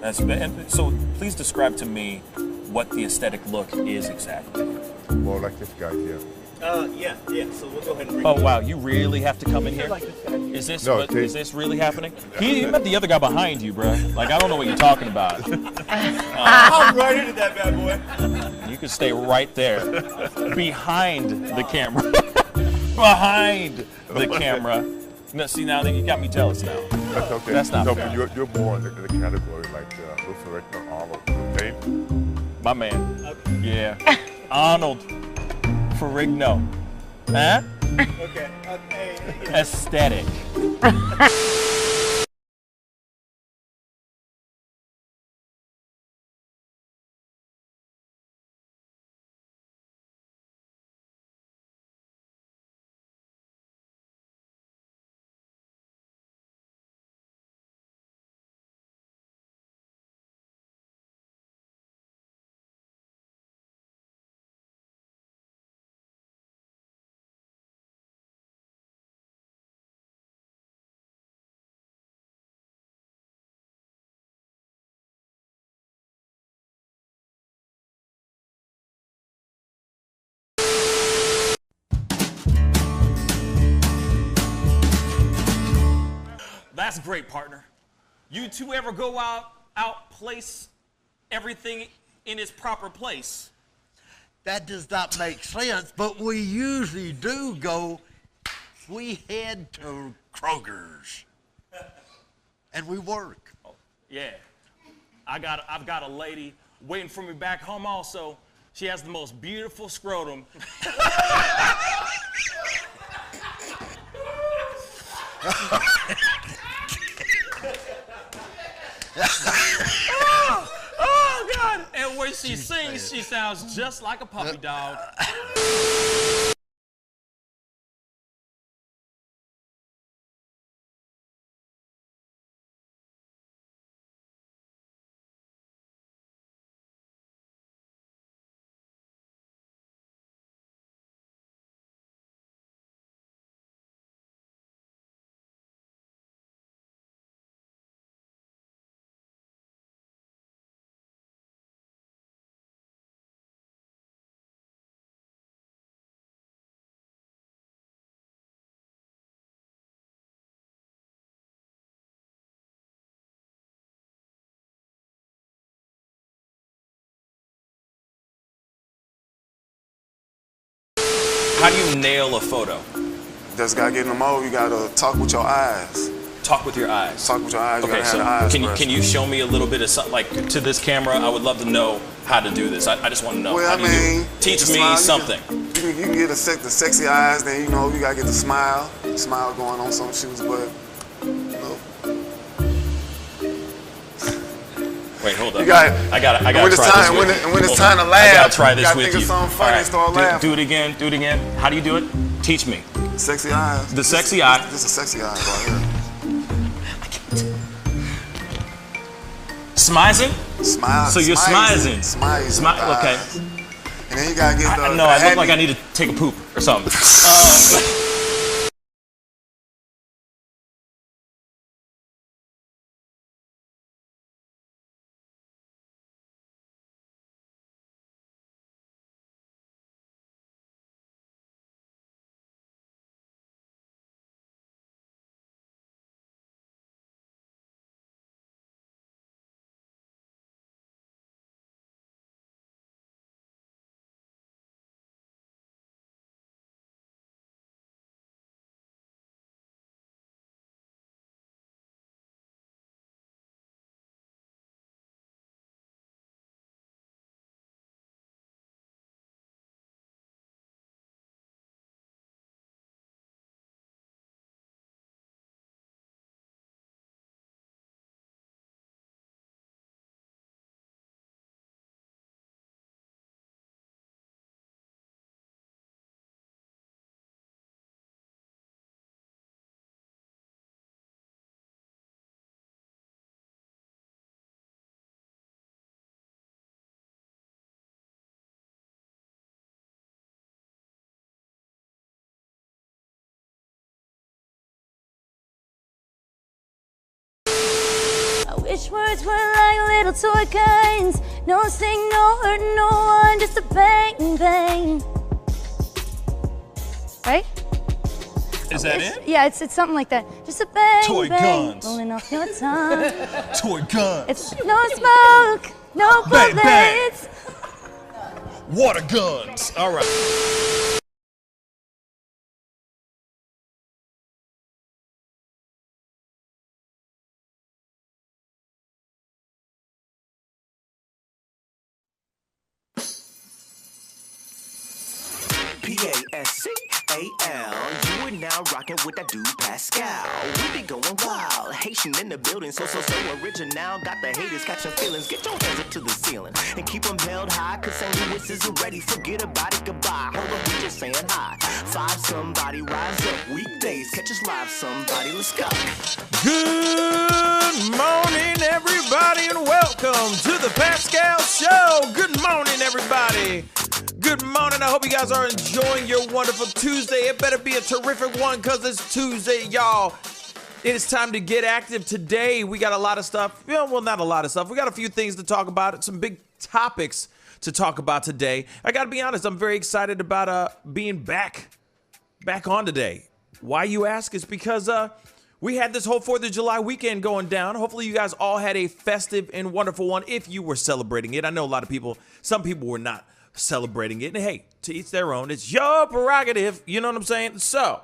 And so please describe to me what the aesthetic look is exactly. More like this guy here. Yeah. So we'll go ahead and bring Oh wow, you really have to come in here? like this guy. Is this No, is this really happening? He met the other guy behind you, bro. Like I don't know what you're talking about. I'm right into that bad boy. You can stay right there, behind the camera, behind the camera. No, see now you got me jealous now. That's okay. That's not no, fair. but you're more in the category like Luther Richter, Arnold, okay? My man. Yeah. Arnold Ferrigno. Huh? Okay. Aesthetic. That's great, partner. You two ever go out place everything in its proper place? That does not make sense, but we usually do go. We head to Kroger's, and we work. Oh, yeah. I've got a lady waiting for me back home also. She has the most beautiful scrotum. Oh, God! And when she sings, she sounds just like a puppy dog. How do you nail a photo? Just gotta get in the mode. You gotta talk with your eyes. Talk with your eyes. Talk with your eyes. You Okay, gotta so have the eyes can you show me a little bit of something, like to this camera? I would love to know how to do this. I just want to know. Well, How do you do it? you Teach can me smile, something. You can get the sexy eyes. Then you gotta get the smile going on some shoes, but Wait, hold up. you got. I gotta when try it's this time, with when, you. it, when it's Hold time on. to laugh, I gotta try you this gotta with think you. of something funny and start do laughing. it again. Do it again. How do you do it? Teach me. Sexy eyes. The sexy eye. This is sexy eyes right here. Smizing? Smile. So you're smizing. Smile. Okay. And then you gotta get the. No, I look like I need to take a poop or something. Wish words were like little toy guns. No sting, no hurt, no one, just a bang, bang. Right? Is that it? Yeah, it's something like that. Just a bang, Toy bang, guns. rolling off your tongue. Toy guns. It's no smoke, no Bang, bang. bullets. Water guns. All right. Pascal. You are now rocking with that dude Pascal. We be going wild, Haitian in the building, so original. Got the haters catching feelings. Get your hands up to the ceiling and keep them held high. Cause St. Louis isn't ready. Forget about it, goodbye. Hold up, we just saying hi. Five somebody rise up. Weekdays, catch us live. Somebody, let's go. Good morning, everybody, and welcome to the Pascal Show. Good morning, everybody. Good morning. I hope you guys are enjoying your wonderful Tuesday. It better be a terrific one because it's Tuesday, y'all. It is time to get active today. We got a lot of stuff. Well, not a lot of stuff. We got a few things to talk about. Some big topics to talk about today. I got to be honest. I'm very excited about being back on today. Why, you ask? It's because we had this whole 4th of July weekend going down. Hopefully you guys all had a festive and wonderful one if you were celebrating it. I know a lot of people, some people were not celebrating it. And hey, to each their own. It's your prerogative. You know what I'm saying? So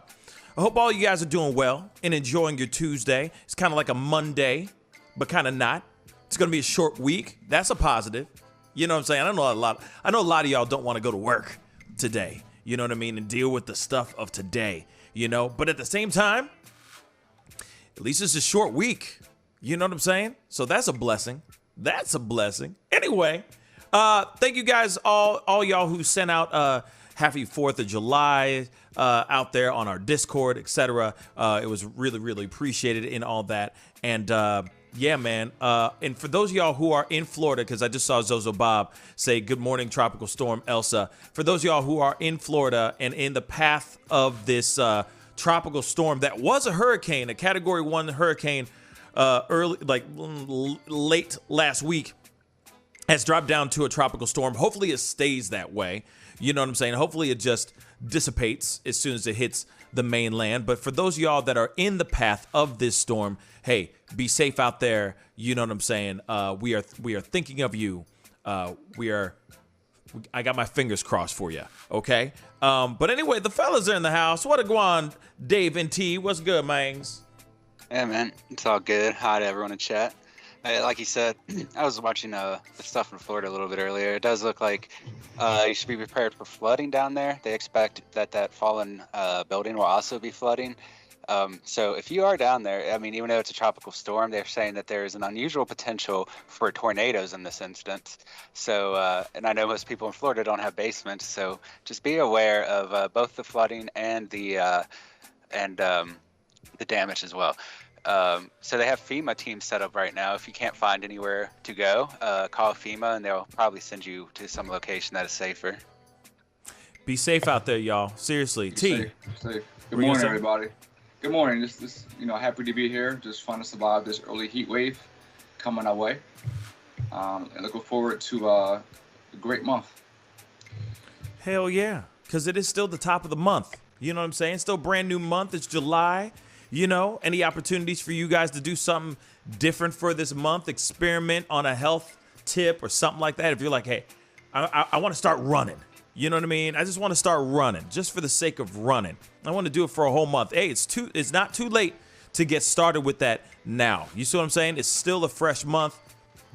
I hope all you guys are doing well and enjoying your Tuesday. It's kind of like a Monday, but kind of not. It's going to be a short week. That's a positive. You know what I'm saying? I know a lot of y'all don't want to go to work today. You know what I mean? And deal with the stuff of today, you know? But at the same time, at least it's a short week. You know what I'm saying? So that's a blessing. That's a blessing. Anyway, thank you guys, all y'all who sent out happy 4th of July out there on our Discord, etc. It was really, really appreciated in all that. And yeah, man. And for those of y'all who are in Florida, because I just saw Zozo Bob say, good morning, Tropical Storm Elsa. For those of y'all who are in Florida and in the path of this tropical storm that was a hurricane, a Category 1 hurricane, late last week, has dropped down to a tropical storm. Hopefully it stays that way. You know what I'm saying? Hopefully it just dissipates as soon as it hits the mainland. But for those of y'all that are in the path of this storm, hey, be safe out there. You know what I'm saying? We are thinking of you. I got my fingers crossed for you. Okay. But anyway, the fellas are in the house. What a guan, Dave and T. What's good, mangs? Yeah, man. It's all good. Hi to everyone in chat. Like you said, I was watching the stuff in Florida a little bit earlier. It does look like you should be prepared for flooding down there. They expect that fallen building will also be flooding. So if you are down there, I mean, even though it's a tropical storm, they're saying that there is an unusual potential for tornadoes in this instance. So, and I know most people in Florida don't have basements, so just be aware of both the flooding and the damage as well. So they have FEMA teams set up right now. If you can't find anywhere to go, call FEMA and they'll probably send you to some location that is safer. Be safe out there, y'all. Seriously. T. Safe. Good morning, everybody. Good morning. Just happy to be here. Just trying to survive this early heat wave coming our way. And looking forward to a great month. Hell yeah. Because it is still the top of the month. You know what I'm saying? Still brand new month. It's July. You know, any opportunities for you guys to do something different for this month? Experiment on a health tip or something like that. If you're like, hey, I want to start running. You know what I mean? I just want to start running just for the sake of running. I want to do it for a whole month. Hey, it's not too late to get started with that now. You see what I'm saying? It's still a fresh month.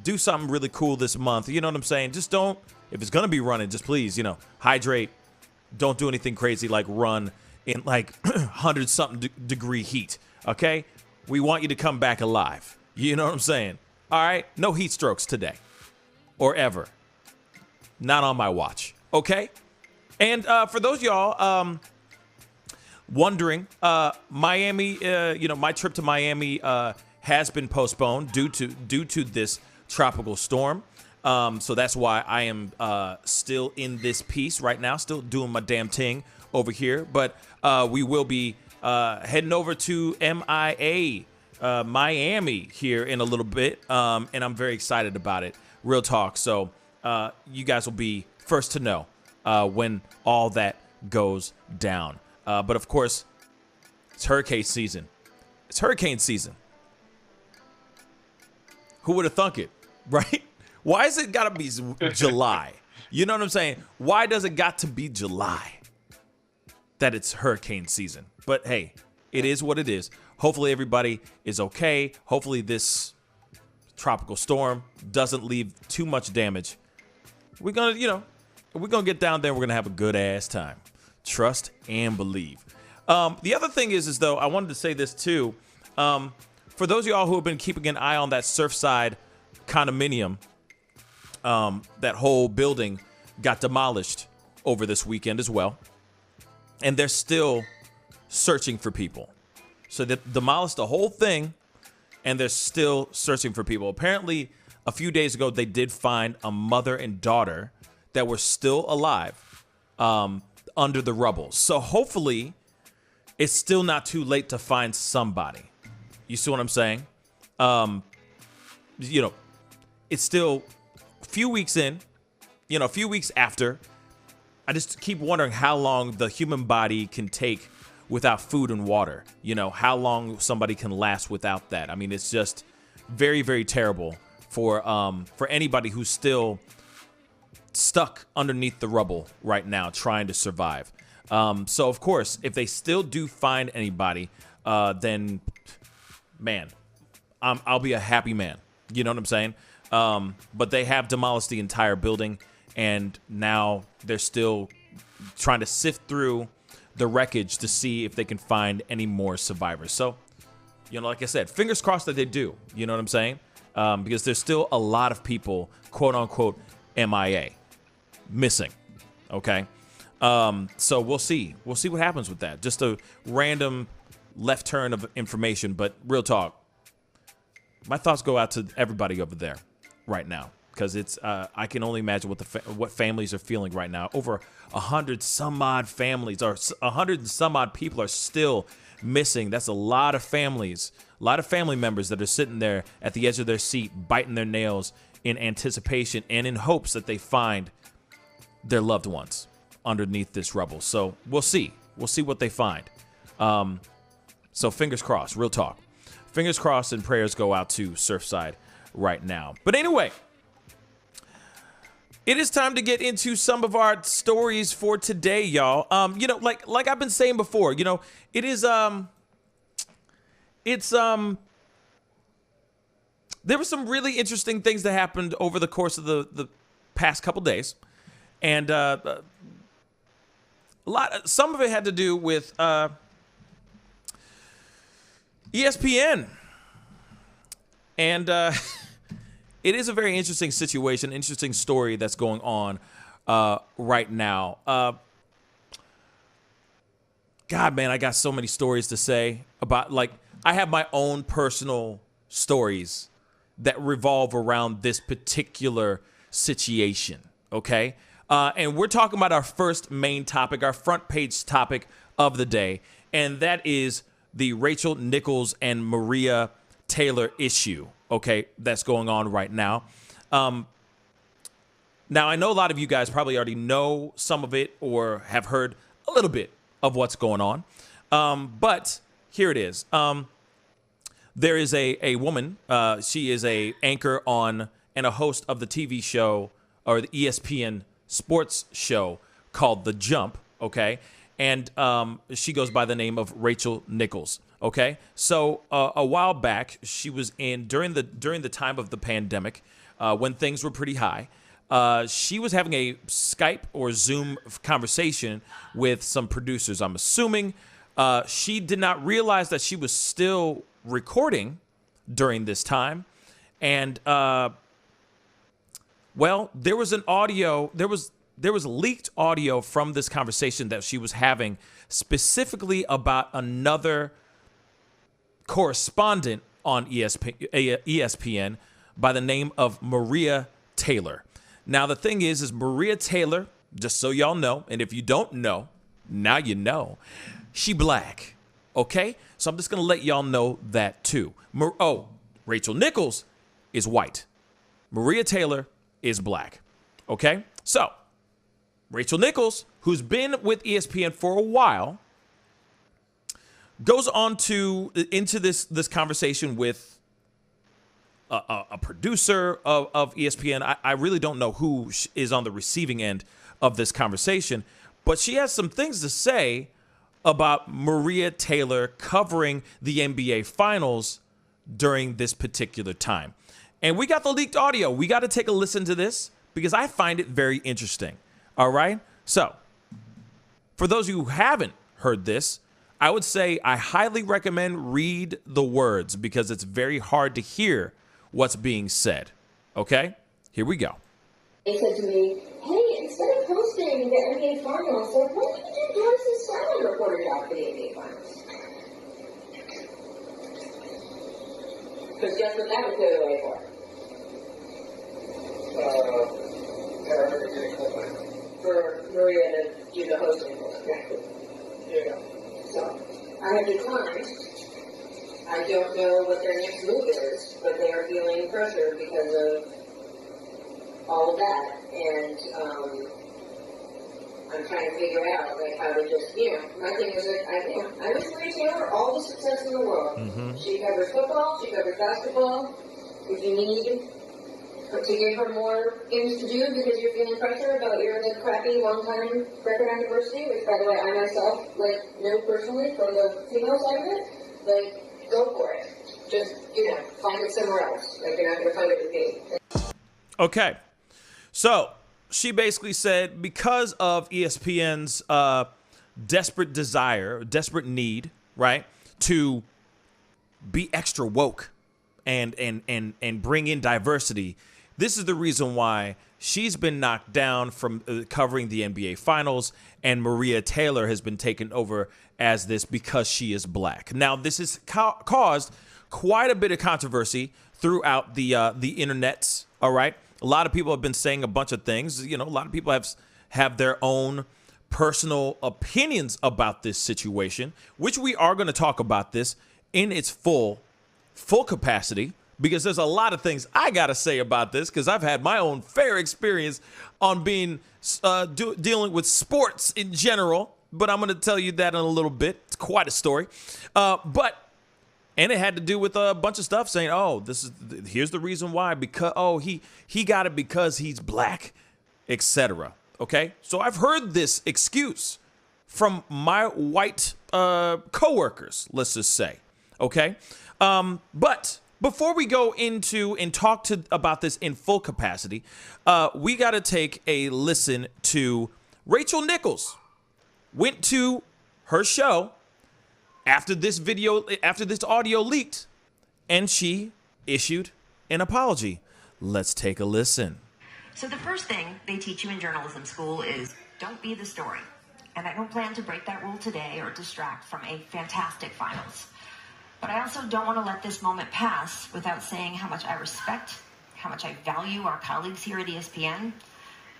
Do something really cool this month. You know what I'm saying? Just don't, if it's going to be running, just please, hydrate. Don't do anything crazy like run in like 100-something degree heat, okay? We want you to come back alive. You know what I'm saying? All right? No heat strokes today or ever. Not on my watch, okay? And for those of y'all wondering, Miami, my trip to Miami has been postponed due to this tropical storm. So that's why I am still in this piece right now, still doing my damn thing over here. But we will be heading over to MIA Miami here in a little bit, and I'm very excited about it. Real talk. So you guys will be first to know when all that goes down. But of course, it's hurricane season. It's hurricane season. Who would have thunk it, right? Why is it got to be July? You know what I'm saying? Why does it got to be July that it's hurricane season? But hey, it is what it is. Hopefully everybody is okay. Hopefully this tropical storm doesn't leave too much damage. We're going to get down there. We're going to have a good ass time. Trust and believe. The other thing is though, I wanted to say this too. For those of y'all who have been keeping an eye on that Surfside condominium, that whole building got demolished over this weekend as well. And they're still searching for people. So they demolished the whole thing, and they're still searching for people. Apparently, a few days ago, they did find a mother and daughter that were still alive under the rubble. So hopefully, it's still not too late to find somebody. You see what I'm saying? It's still a few weeks in, a few weeks after. I just keep wondering how long the human body can take without food and water. How long somebody can last without that. I mean, it's just very, very terrible for anybody who's still stuck underneath the rubble right now trying to survive. So, of course, if they still do find anybody, then, man, I'll be a happy man. You know what I'm saying? But they have demolished the entire building, and now they're still trying to sift through the wreckage to see if they can find any more survivors. So, like I said, fingers crossed that they do. You know what I'm saying? Because there's still a lot of people, quote unquote, MIA, missing. Okay? So we'll see. We'll see what happens with that. Just a random left turn of information, but real talk. My thoughts go out to everybody over there right now, because it's I can only imagine what families are feeling right now. Over 100 some odd families, or 100 and some odd people are still missing. That's a lot of families, a lot of family members that are sitting there at the edge of their seat, biting their nails in anticipation and in hopes that they find their loved ones underneath this rubble. So we'll see. We'll see what they find. So fingers crossed, real talk. Fingers crossed and prayers go out to Surfside right now. But anyway, it is time to get into some of our stories for today, y'all. Like I've been saying before, it is there were some really interesting things that happened over the course of the past couple days, and some of it had to do with ESPN, and it is a very interesting situation, interesting story that's going on right now. God, man, I got so many stories to say about, I have my own personal stories that revolve around this particular situation, okay? And we're talking about our first main topic, our front page topic of the day, and that is the Rachel Nichols and Maria Taylor issue, okay, that's going on right now. Now, I know a lot of you guys probably already know some of it or have heard a little bit of what's going on. But here it is. There is a woman. She is a anchor on and a host of the TV show, or the ESPN sports show called The Jump, okay? And she goes by the name of Rachel Nichols. Okay, so a while back, she was during the time of the pandemic, when things were pretty high. She was having a Skype or Zoom conversation with some producers. I'm assuming she did not realize that she was still recording during this time, and there was leaked audio from this conversation that she was having, specifically about another correspondent on ESPN by the name of Maria Taylor. Now, the thing is Maria Taylor, just so y'all know, and if you don't know, now you know, she black. Okay? So I'm just going to let y'all know that too. Rachel Nichols is white. Maria Taylor is black. Okay? So, Rachel Nichols, who's been with ESPN for a while, goes on into this conversation with a producer of ESPN. I really don't know who is on the receiving end of this conversation, but she has some things to say about Maria Taylor covering the NBA Finals during this particular time. And we got the leaked audio. We got to take a listen to this because I find it very interesting. All right? So, for those of you who haven't heard this, I would say I highly recommend read the words because it's very hard to hear what's being said. Okay? Here we go. They said to me, hey, instead of hosting the NBA Finals, why don't you do Doris' silent reporter job for the NBA Finals? Because guess what that would clear the way for? For Maria to do the hosting for them. Yeah. So, I have declined. I don't know what their next move is, but they are feeling pressure because of all of that. And I'm trying to figure out like how to just, my thing is that I wish Maria Taylor all the success in the world. Mm-hmm. She covers football, she covers basketball. If you need to give her more things to do because you're feeling pressure about your crappy one-time record on diversity, which by the way I myself know personally from the female side of it, go for it. Just find it somewhere else. You're not gonna find it with me. Okay, so she basically said because of ESPN's desperate need, right, to be extra woke and bring in diversity. This is the reason why she's been knocked down from covering the NBA Finals, and Maria Taylor has been taken over as this because she is black. Now, this has caused quite a bit of controversy throughout the internets. All right, a lot of people have been saying a bunch of things. A lot of people have their own personal opinions about this situation, which we are going to talk about this in its full capacity. Because there's a lot of things I got to say about this because I've had my own fair experience on being dealing with sports in general. But I'm going to tell you that in a little bit. It's quite a story. And it had to do with a bunch of stuff saying, here's the reason why. Because, he got it because he's black, etc. Okay? So I've heard this excuse from my white coworkers, let's just say. Okay? But before we go into and talk about this in full capacity, we got to take a listen to Rachel Nichols. Went to her show after this audio leaked, and she issued an apology. Let's take a listen. So the first thing they teach you in journalism school is don't be the story. And I don't plan to break that rule today or distract from a fantastic finals. But I also don't want to let this moment pass without saying how much I respect, how much I value our colleagues here at ESPN,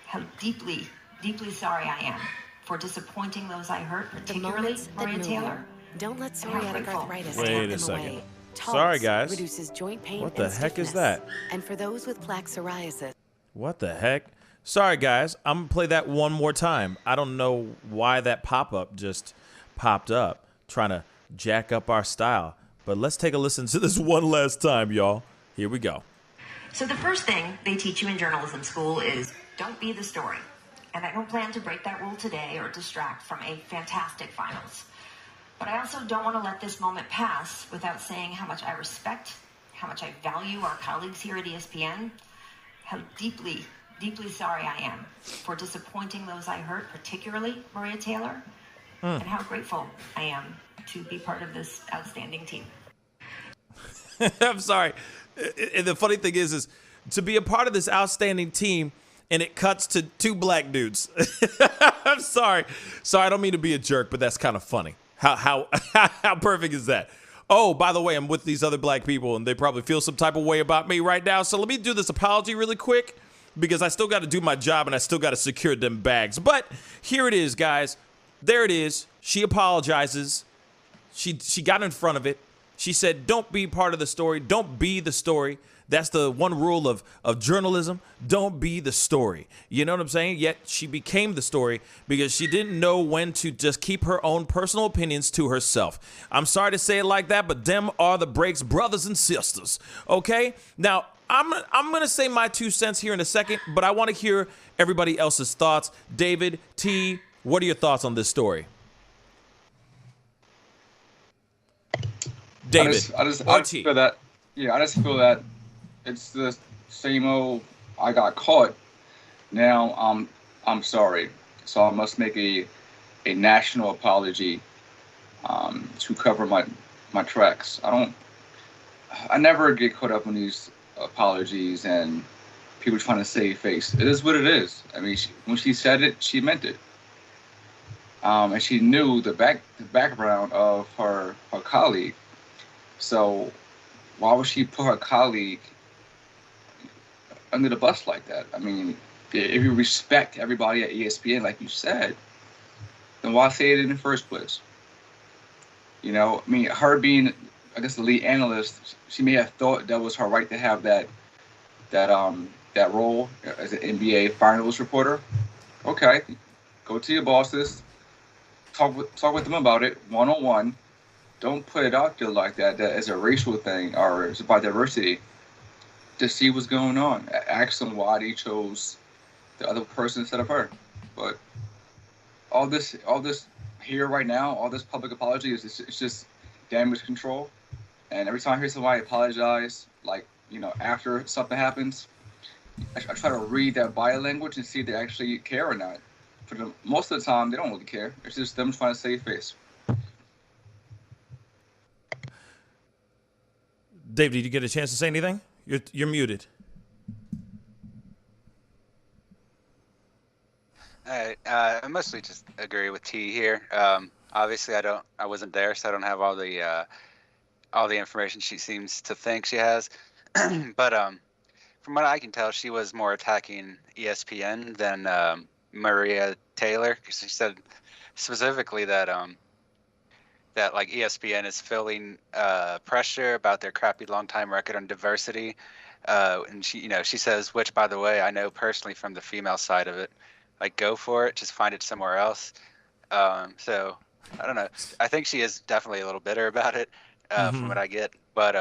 how deeply, deeply sorry I am for disappointing those I hurt, particularly Maria Taylor. Don't let psoriatic arthritis Wait get a in the second. way. Sorry, guys. Reduces joint pain what the and heck stiffness. is that? And for those with plaque psoriasis. What the heck? Sorry, guys. I'm going to play that one more time. I don't know why that pop-up just popped up, trying to jack up our style. But let's take a listen to this one last time, y'all. Here we go. So the first thing they teach you in journalism school is don't be the story. And I don't plan to break that rule today or distract from a fantastic finals. But I also don't want to let this moment pass without saying how much I respect, how much I value our colleagues here at ESPN, how deeply, deeply sorry I am for disappointing those I hurt, particularly Maria Taylor, and how grateful I am to be part of this outstanding team. I'm sorry. And the funny thing is to be a part of this outstanding team, and it cuts to two black dudes. I'm sorry. Sorry, I don't mean to be a jerk, but that's kind of funny. How perfect is that? Oh, by the way, I'm with these other black people, and they probably feel some type of way about me right now. So let me do this apology really quick, because I still got to do my job, and I still got to secure them bags. But here it is, guys. There it is. She apologizes. She got in front of it. She said, don't be part of the story. Don't be the story. That's the one rule of journalism. Don't be the story. You know what I'm saying? Yet she became the story because she didn't know when to just keep her own personal opinions to herself. I'm sorry to say it like that, but them are the breaks, brothers and sisters. Okay? Now, I'm going to say my 2 cents here in a second, but I want to hear everybody else's thoughts. David, T, what are your thoughts on this story? David, I just feel that. Yeah, I just feel that it's the same old. I got caught. Now I'm sorry. So I must make a national apology to cover my tracks. I never get caught up in these apologies and people trying to save face. It is what it is. I mean, when she said it, she meant it. And she knew the background of her colleague. So why would she put her colleague under the bus like that? I mean, if you respect everybody at ESPN, like you said, then why say it in the first place? You know, I mean, her being, I guess, the lead analyst, she may have thought that was her right to have that role as an NBA Finals reporter. Okay, go to your bosses, talk with them about it one-on-one. Don't put it out there like that as a racial thing or it's about diversity. To see what's going on. Ask them why they chose the other person instead of her. But all this here right now, all this public apology it's just damage control. And every time I hear somebody apologize, like, you know, after something happens, I try to read that body language and see if they actually care or not. For most of the time, they don't really care. It's just them trying to save face. Dave, did you get a chance to say anything? You're muted. I mostly just agree with T here. Obviously, I wasn't there, so I don't have all the information she seems to think she has. But from what I can tell, she was more attacking ESPN than Maria Taylor. She said specifically that that like ESPN is feeling pressure about their crappy long-time record on diversity, and she says, which by the way I know personally from the female side of it, like go for it, just find it somewhere else. So I don't know. I think she is definitely a little bitter about it from what I get, but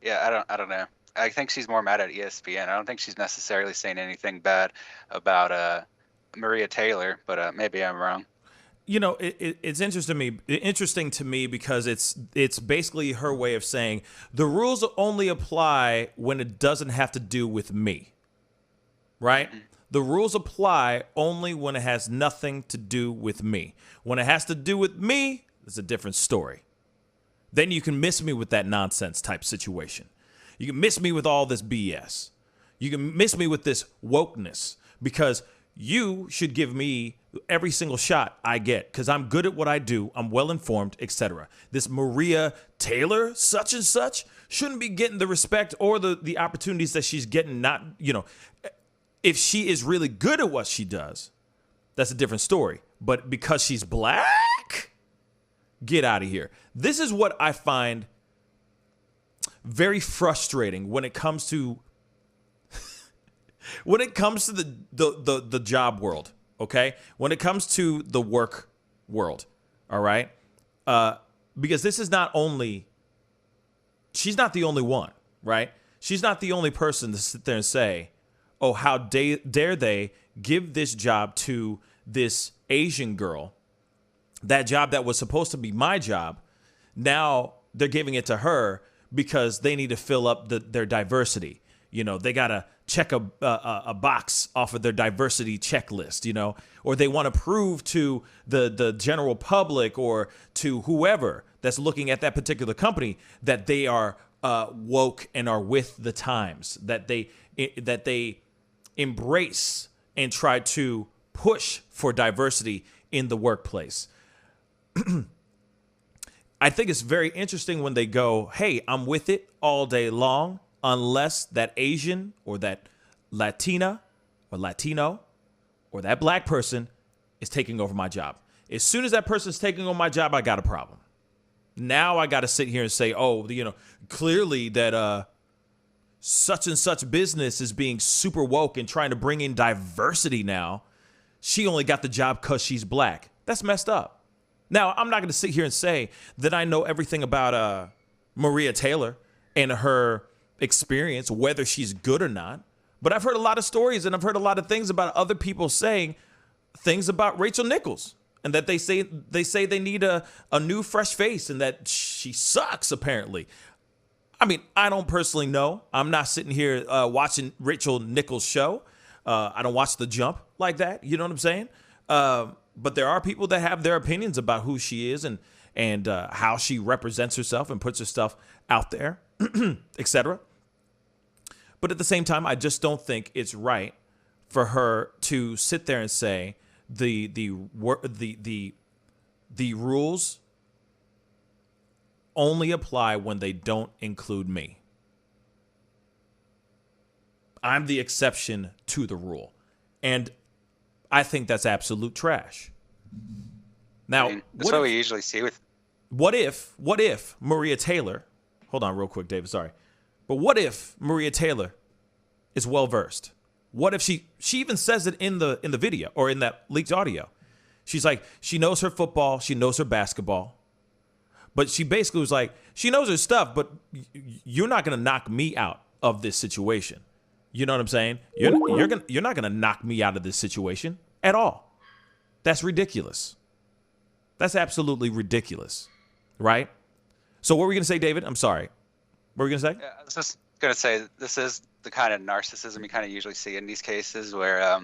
yeah, I don't know. I think she's more mad at ESPN. I don't think she's necessarily saying anything bad about Maria Taylor, but maybe I'm wrong. You know, it's interesting to me because it's basically her way of saying the rules only apply when it doesn't have to do with me, right? Mm-hmm. The rules apply only when it has nothing to do with me. When it has to do with me, it's a different story. Then you can miss me with that nonsense type situation. You can miss me with all this BS. You can miss me with this wokeness because you should give me every single shot I get because I'm good at what I do. I'm well informed, etc. This Maria Taylor, such and such, shouldn't be getting the respect or the opportunities that she's getting. Not, you know, if she is really good at what she does, that's a different story. But because she's black, get out of here. This is what I find very frustrating when it comes to the job world, okay? When it comes to the work world, all right? Because this is not only, she's not the only one, right? She's not the only person to sit there and say, oh, how dare they give this job to this Asian girl, that job that was supposed to be my job, now they're giving it to her because they need to fill up their diversity. You know, they got to check a box off of their diversity checklist, you know, or they want to prove to the general public or to whoever that's looking at that particular company that they are woke and are with the times, that they embrace and try to push for diversity in the workplace. I think it's very interesting when they go, hey, I'm with it all day long, unless that Asian or that Latina or Latino or that black person is taking over my job. As soon as that person's taking over my job, I got a problem. Now I got to sit here and say, oh, clearly that such and such business is being super woke and trying to bring in diversity now. She only got the job because she's black. That's messed up. Now, I'm not going to sit here and say that I know everything about Maria Taylor and her experience, whether she's good or not. But I've heard a lot of stories and I've heard a lot of things about other people saying things about Rachel Nichols, and that they say they need a new fresh face and that she sucks, apparently. I mean, I don't personally know. I'm not sitting here watching Rachel Nichols' show. I don't watch The Jump like that. You know what I'm saying? But there are people that have their opinions about who she is and how she represents herself and puts her stuff out there, etc. But at the same time, I just don't think it's right for her to sit there and say the rules only apply when they don't include me. I'm the exception to the rule. And I think that's absolute trash. Now, that's what we usually see with. What if Maria Taylor, hold on real quick, David, sorry. But what if Maria Taylor is well versed? What if she even says it in the video or in that leaked audio? She's like, she knows her football, she knows her basketball. But she basically was like, she knows her stuff, but you're not going to knock me out of this situation. You know what I'm saying? You're not going to knock me out of this situation at all. That's ridiculous. That's absolutely ridiculous, right? So what were we going to say, David? I'm sorry. What were we going to say? Yeah, I was just going to say this is the kind of narcissism you kind of usually see in these cases where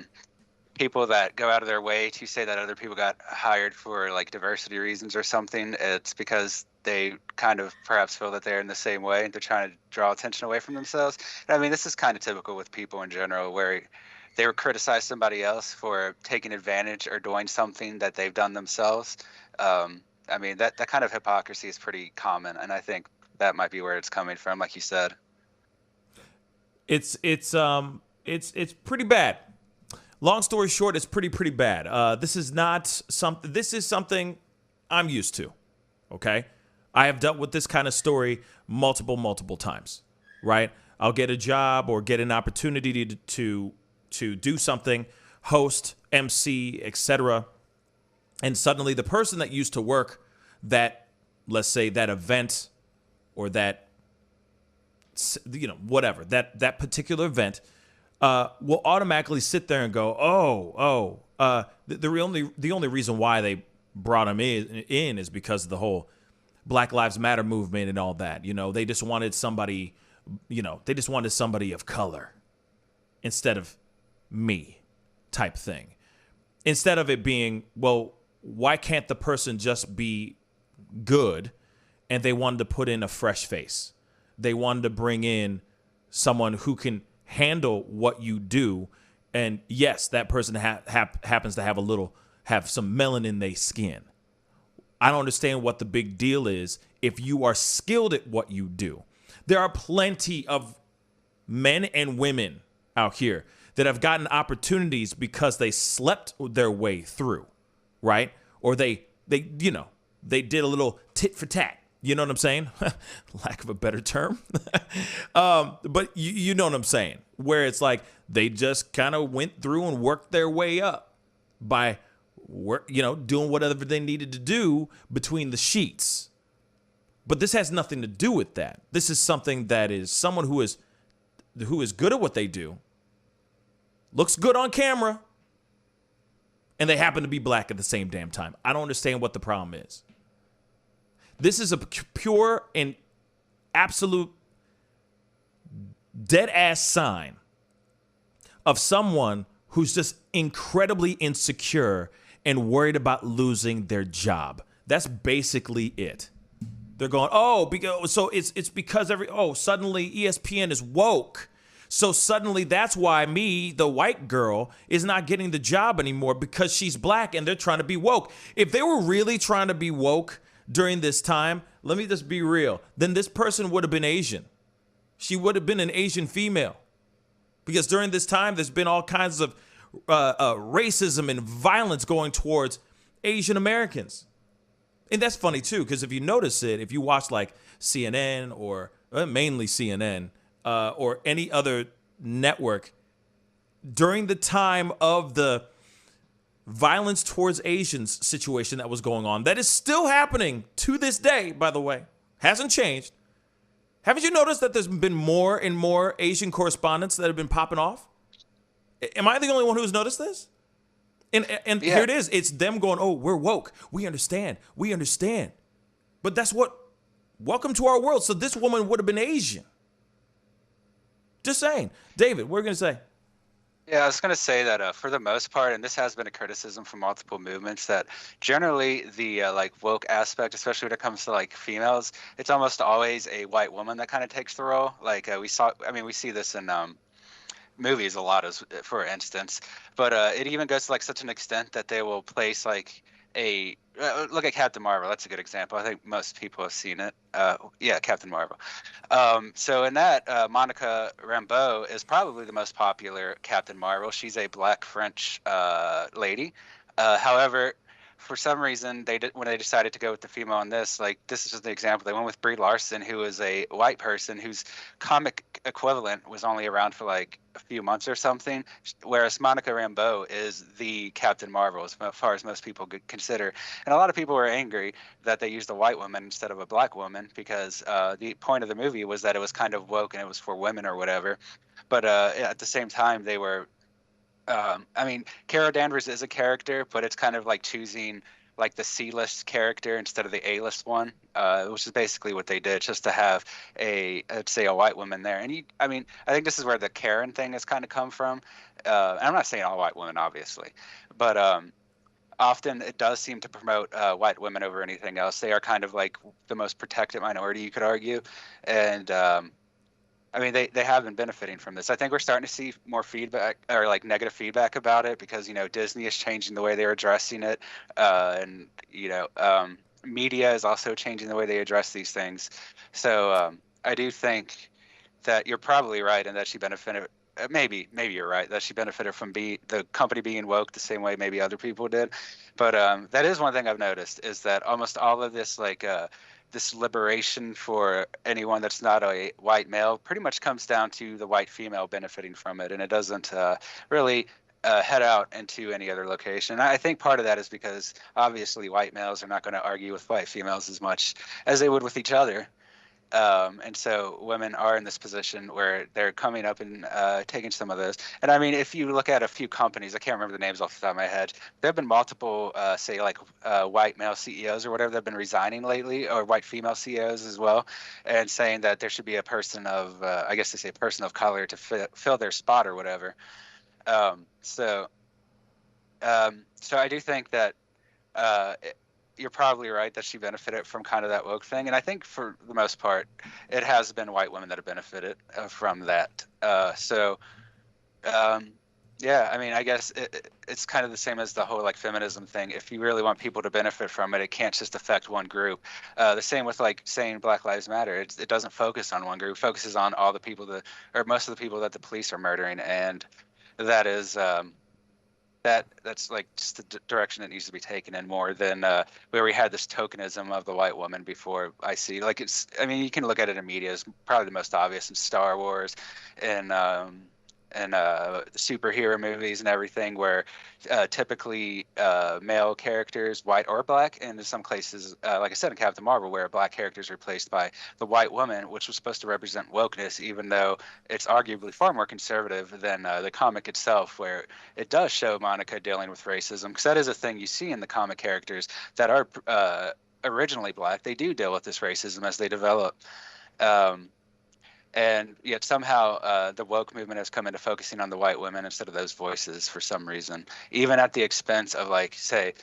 people that go out of their way to say that other people got hired for like diversity reasons or something. It's because they kind of perhaps feel that they're in the same way. They're trying to draw attention away from themselves. And I mean, this is kind of typical with people in general, where they would criticize somebody else for taking advantage or doing something that they've done themselves. I mean, that kind of hypocrisy is pretty common. And I think that might be where it's coming from, like you said. It's pretty bad. Long story short, it's pretty bad. This is something I'm used to. Okay, I have dealt with this kind of story multiple times. Right? I'll get a job or get an opportunity to do something, host, MC, etc. And suddenly the person that used to work that, let's say, that event or that, whatever, that particular event, will automatically sit there and go, the only reason why they brought him in is because of the whole Black Lives Matter movement and all that. They just wanted somebody, of color instead of me type thing. Instead of it being, well, why can't the person just be good? And they wanted to put in a fresh face. They wanted to bring in someone who can handle what you do. And yes, that person happens to have some melanin in their skin. I don't understand what the big deal is if you are skilled at what you do. There are plenty of men and women out here that have gotten opportunities because they slept their way through, right? Or they did a little tit for tat. You know what I'm saying? Lack of a better term. But you know what I'm saying? Where it's like they just kind of went through and worked their way up by doing whatever they needed to do between the sheets. But this has nothing to do with that. This is something that is someone who is good at what they do, looks good on camera, and they happen to be black at the same damn time. I don't understand what the problem is. This is a pure and absolute dead-ass sign of someone who's just incredibly insecure and worried about losing their job. That's basically it. They're going, it's because suddenly ESPN is woke. So suddenly that's why me, the white girl, is not getting the job anymore because she's black and they're trying to be woke. If they were really trying to be woke during this time, let me just be real, then this person would have been Asian. She would have been an Asian female. Because during this time, there's been all kinds of racism and violence going towards Asian Americans. And that's funny too, because if you notice it, if you watch like CNN or mainly CNN or any other network, during the time of the violence towards Asians situation that was going on, that is still happening to this day, by the way, hasn't changed. Haven't you noticed that there's been more and more Asian correspondents that have been popping off? Am I the only one who's noticed this? And here it is. It's them going, oh, we're woke. We understand. We understand. But that's what, welcome to our world. So this woman would have been Asian. Just saying. David, what are you going to say? Yeah, I was going to say that for the most part, and this has been a criticism from multiple movements, that generally the like woke aspect, especially when it comes to like females, it's almost always a white woman that kind of takes the role. Like we see this in movies a lot, as for instance, but it even goes to like such an extent that they will place like a look at Captain Marvel. That's a good example. I think most people have seen it. Yeah, Captain Marvel. So in that, Monica Rambeau is probably the most popular Captain Marvel. She's a black French lady. However, for some reason, when they decided to go with the female on this, like this is just an example. They went with Brie Larson, who is a white person whose comic equivalent was only around for like a few months or something, whereas Monica Rambeau is the Captain Marvel as far as most people could consider. And a lot of people were angry that they used a white woman instead of a black woman because the point of the movie was that it was kind of woke and it was for women or whatever. But at the same time, they were Carol Danvers is a character, but it's kind of like choosing like the C-list character instead of the A-list one, which is basically what they did, just to have I'd say a white woman there. And I think this is where the Karen thing has kind of come from. And I'm not saying all white women, obviously, but often it does seem to promote white women over anything else. They are kind of like the most protected minority, you could argue, and they have been benefiting from this. I think we're starting to see more feedback or like negative feedback about it because, Disney is changing the way they're addressing it. And media is also changing the way they address these things. So I do think that you're probably right and that she benefited. Maybe you're right that she benefited from the company being woke the same way maybe other people did. But that is one thing I've noticed is that almost all of this this liberation for anyone that's not a white male pretty much comes down to the white female benefiting from it, and it doesn't really head out into any other location. I think part of that is because obviously white males are not going to argue with white females as much as they would with each other. And so women are in this position where they're coming up and taking some of this. And I mean, if you look at a few companies, I can't remember the names off the top of my head, there have been multiple, say like white male CEOs or whatever that have been resigning lately, or white female CEOs as well, and saying that there should be a person of, I guess they say a person of color to fill their spot or whatever. So I do think that you're probably right that she benefited from kind of that woke thing. And I think for the most part, it has been white women that have benefited from that. Yeah, I mean, I guess it's kind of the same as the whole like feminism thing. If you really want people to benefit from it, it can't just affect one group. The same with like saying Black Lives Matter. It doesn't focus on one group. It focuses on all the people or most of the people that the police are murdering. And that is, that's like just the direction that needs to be taken in more than where we had this tokenism of the white woman before. I see, like you can look at it in media. It's probably the most obvious in Star Wars and the superhero movies and everything, where typically male characters, white or black, and in some cases, like I said in Captain Marvel, where a black character is replaced by the white woman, which was supposed to represent wokeness, even though it's arguably far more conservative than the comic itself, where it does show Monica dealing with racism, because that is a thing you see in the comic characters that are originally black. They do deal with this racism as they develop. And yet somehow the woke movement has come into focusing on the white women instead of those voices for some reason, even at the expense of, like, say,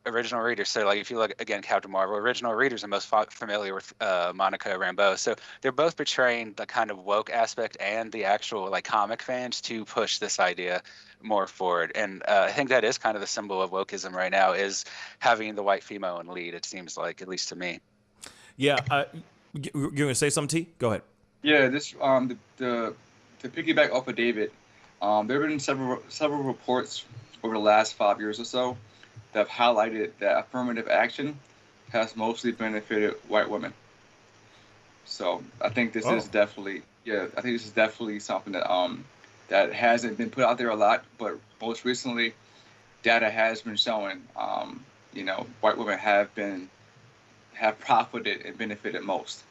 original readers. So, like, if you look, again, Captain Marvel, original readers are most familiar with Monica Rambeau. So they're both portraying the kind of woke aspect and the actual, like, comic fans to push this idea more forward. And I think that is kind of the symbol of wokeism right now, is having the white female in lead, it seems like, at least to me. Yeah, you're going to say something, T? Go ahead. Yeah, this to piggyback off of David, there have been several reports over the last 5 years or so that have highlighted that affirmative action has mostly benefited white women. So I think this is definitely, something that that hasn't been put out there a lot, but most recently, data has been showing, white women have profited and benefited most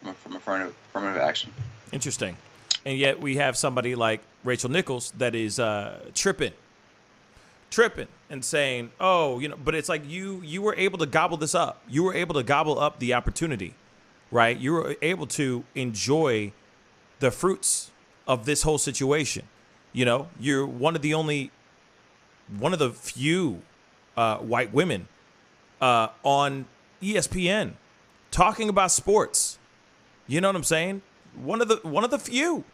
from affirmative action. Interesting. And yet we have somebody like Rachel Nichols that is tripping and saying, but it's like you were able to gobble this up. You were able to gobble up the opportunity, right? You were able to enjoy the fruits of this whole situation. You're one of the few white women on ESPN talking about sports. You know what I'm saying? One of the few.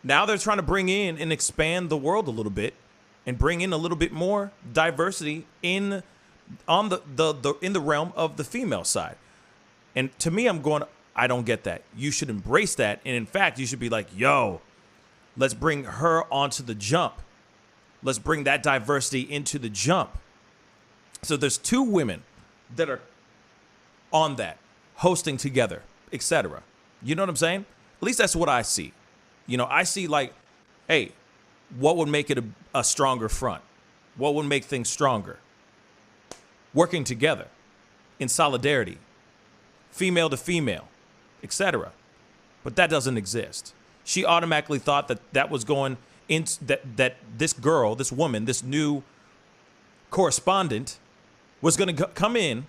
Now they're trying to bring in and expand the world a little bit and bring in a little bit more diversity in the realm of the female side. And to me, I don't get that. You should embrace that. And in fact, you should be like, yo, let's bring her onto the jump. Let's bring that diversity into the jump. So there's two women that are on that, hosting together, etc. You know what I'm saying? At least that's what I see. I see like, hey, what would make it a stronger front? What would make things stronger? Working together in solidarity, female to female, etc. But that doesn't exist. She automatically thought that was going in, that this girl, this woman, this new correspondent was going to come in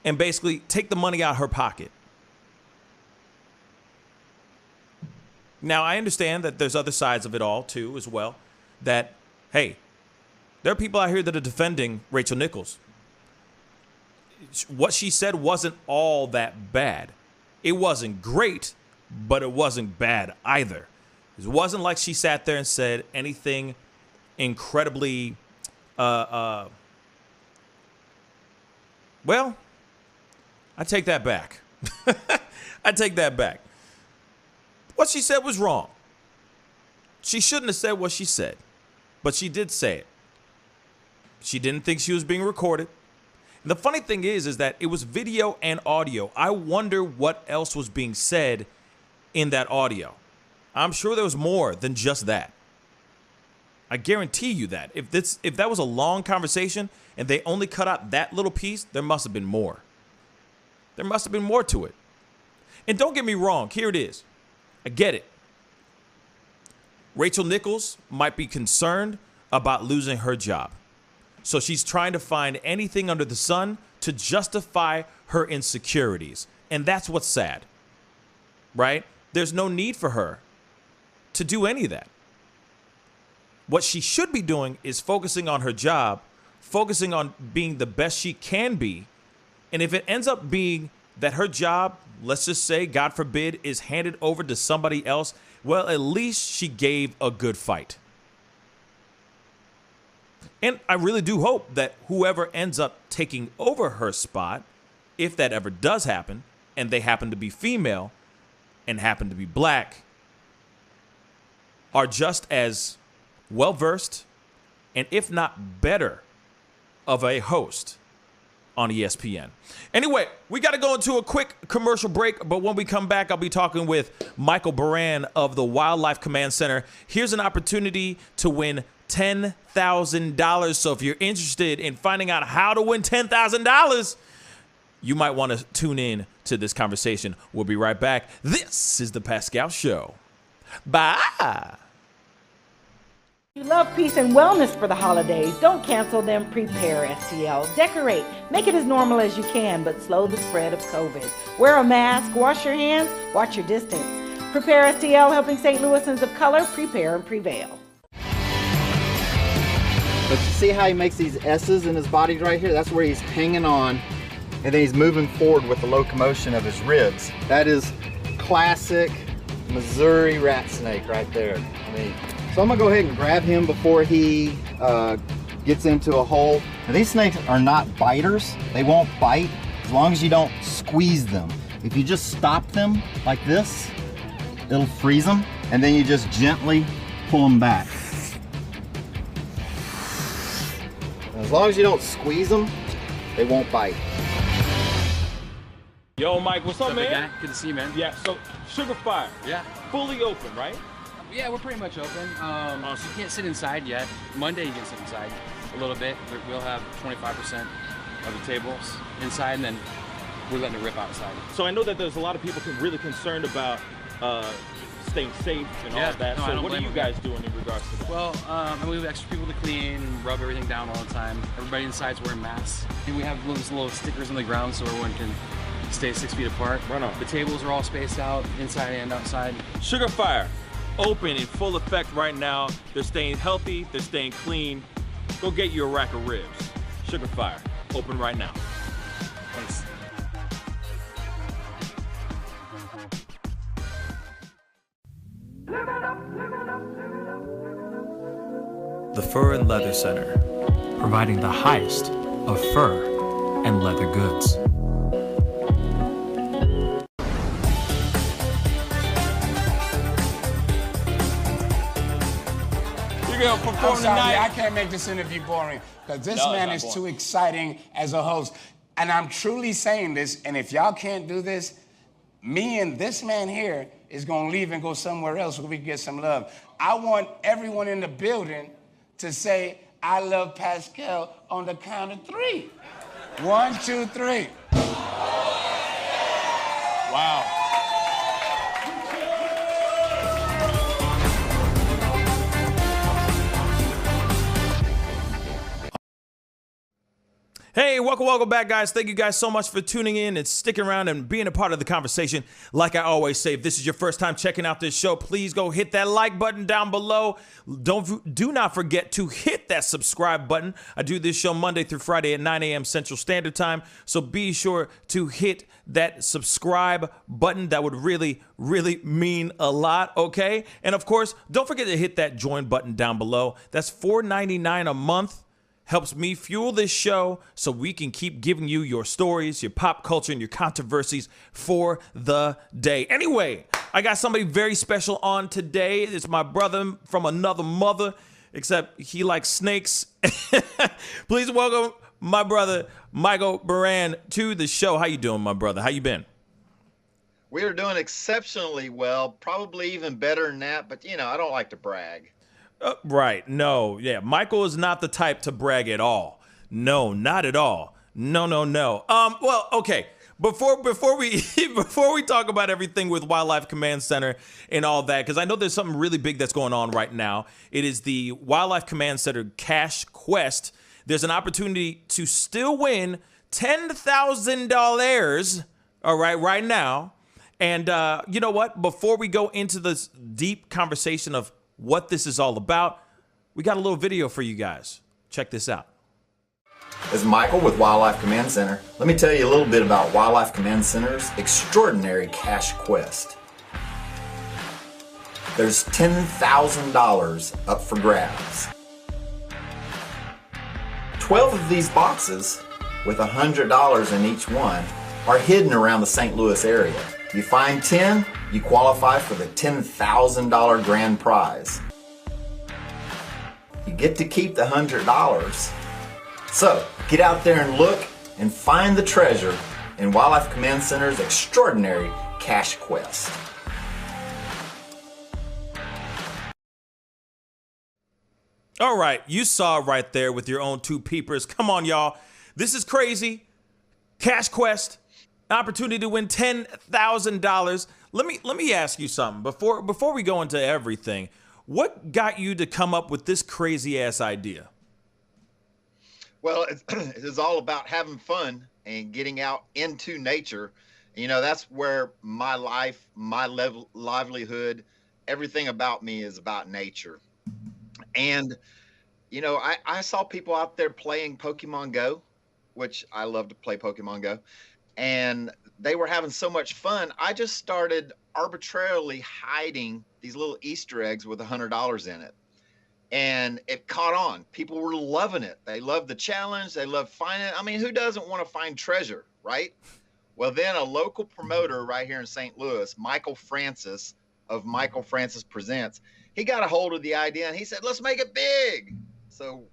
and basically take the money out of her pocket. Now, I understand that there's other sides of it all, too, as well, that, hey, there are people out here that are defending Rachel Nichols. What she said wasn't all that bad. It wasn't great, but it wasn't bad either. It wasn't like she sat there and said anything incredibly, well, I take that back. I take that back. What she said was wrong. She shouldn't have said what she said, but she did say it. She didn't think she was being recorded. And the funny thing is that it was video and audio. I wonder what else was being said in that audio. I'm sure there was more than just that. I guarantee you that. If that was a long conversation and they only cut out that little piece, there must have been more. There must have been more to it. And don't get me wrong, here it is. I get it. Rachel Nichols might be concerned about losing her job. So she's trying to find anything under the sun to justify her insecurities. And that's what's sad, right? There's no need for her to do any of that. What she should be doing is focusing on her job, focusing on being the best she can be. And if it ends up being that her job, let's just say, God forbid, is handed over to somebody else, well, at least she gave a good fight. And I really do hope that whoever ends up taking over her spot, if that ever does happen, and they happen to be female and happen to be black, are just as well-versed and if not better of a host on ESPN. Anyway, we got to go into a quick commercial break, but when we come back, I'll be talking with Michael Baran of the Wildlife Command Center. Here's an opportunity to win $10,000. So if you're interested in finding out how to win $10,000, you might want to tune in to this conversation. We'll be right back. This is The Pascal Show. Bye. You love peace and wellness for the holidays. Don't cancel them. Prepare STL. Decorate. Make it as normal as you can, but slow the spread of COVID. Wear a mask. Wash your hands. Watch your distance. Prepare STL, helping St. Louisans of color prepare and prevail. But you see how he makes these S's in his body right here? That's where he's hanging on, and then he's moving forward with the locomotion of his ribs. That is classic Missouri rat snake right there. So I'm gonna go ahead and grab him before he gets into a hole. Now, these snakes are not biters. They won't bite as long as you don't squeeze them. If you just stop them like this, it'll freeze them, and then you just gently pull them back. As long as you don't squeeze them, they won't bite. Yo, Mike, what's up, man? Guy? Good to see you, man. Yeah, so Sugar Fire. Yeah. Fully open, right? Yeah, we're pretty much open. So you can't sit inside yet. Monday you can sit inside a little bit. We'll have 25% of the tables inside, and then we're letting it rip outside. So I know that there's a lot of people really concerned about staying safe and all of that. No, so what are you guys doing in regards to that? Well, we have extra people to clean and rub everything down all the time. Everybody inside's wearing masks. And we have those little stickers on the ground so everyone can stay 6 feet apart. Right on. The tables are all spaced out, inside and outside. Sugar Fire, open in full effect right now. They're staying healthy, they're staying clean. Go get you a rack of ribs. Sugar Fire, open right now. Thanks. The Fur and Leather Center, providing the highest of fur and leather goods. You're gonna perform I'm sorry, tonight. I can't make this interview boring because this No, it's man not is boring. too exciting as a host. And I'm truly saying this, and if y'all can't do this, me and this man here is gonna leave and go somewhere else where we can get some love. I want everyone in the building to say, I love Pascal on the count of 3. 1, 2, 3. Wow. Hey, welcome back, guys. Thank you guys so much for tuning in and sticking around and being a part of the conversation. Like I always say, if this is your first time checking out this show, please go hit that like button down below. Do not forget to hit that subscribe button. I do this show Monday through Friday at 9 a.m. Central Standard Time, so be sure to hit that subscribe button. That would really, really mean a lot, okay? And of course, don't forget to hit that join button down below. That's $4.99 a month. Helps me fuel this show so we can keep giving you your stories, your pop culture, and your controversies for the day. Anyway, I got somebody very special on today. It's my brother from another mother, except he likes snakes. Please welcome my brother, Michael Baran, to the show. How you doing, my brother? How you been? We are doing exceptionally well, probably even better than that, but you know, I don't like to brag. Right. No. Yeah. Michael is not the type to brag at all. No, not at all. No. Well, okay. Before we talk about everything with Wildlife Command Center and all that, because I know there's something really big that's going on right now. It is the Wildlife Command Center Cash Quest. There's an opportunity to still win $10,000. All right now. And you know what? Before we go into this deep conversation of what this is all about, we got a little video for you guys. Check this out. This is Michael with Wildlife Command Center. Let me tell you a little bit about Wildlife Command Center's extraordinary cash quest. There's $10,000 up for grabs. 12 of these boxes, with $100 in each one, are hidden around the St. Louis area. You find 10, you qualify for the $10,000 grand prize. You get to keep the $100. So, get out there and look and find the treasure in Wildlife Command Center's extraordinary cash quest. All right, you saw right there with your own two peepers. Come on, y'all. This is crazy. Cash quest. Opportunity to win $10,000. Let me ask you something before we go into everything. What got you to come up with this crazy ass idea? Well, it is all about having fun and getting out into nature. You know, that's where my life, my livelihood, everything about me is about nature. And, you know, I saw people out there playing Pokemon Go, which I love to play Pokemon Go. And they were having so much fun. I just started arbitrarily hiding these little Easter eggs with $100 in it. And it caught on. People were loving it. They loved the challenge. They loved finding it. I mean, who doesn't want to find treasure, right? Well, then a local promoter right here in St. Louis, Michael Francis of Michael Francis Presents, he got a hold of the idea and he said, let's make it big. So,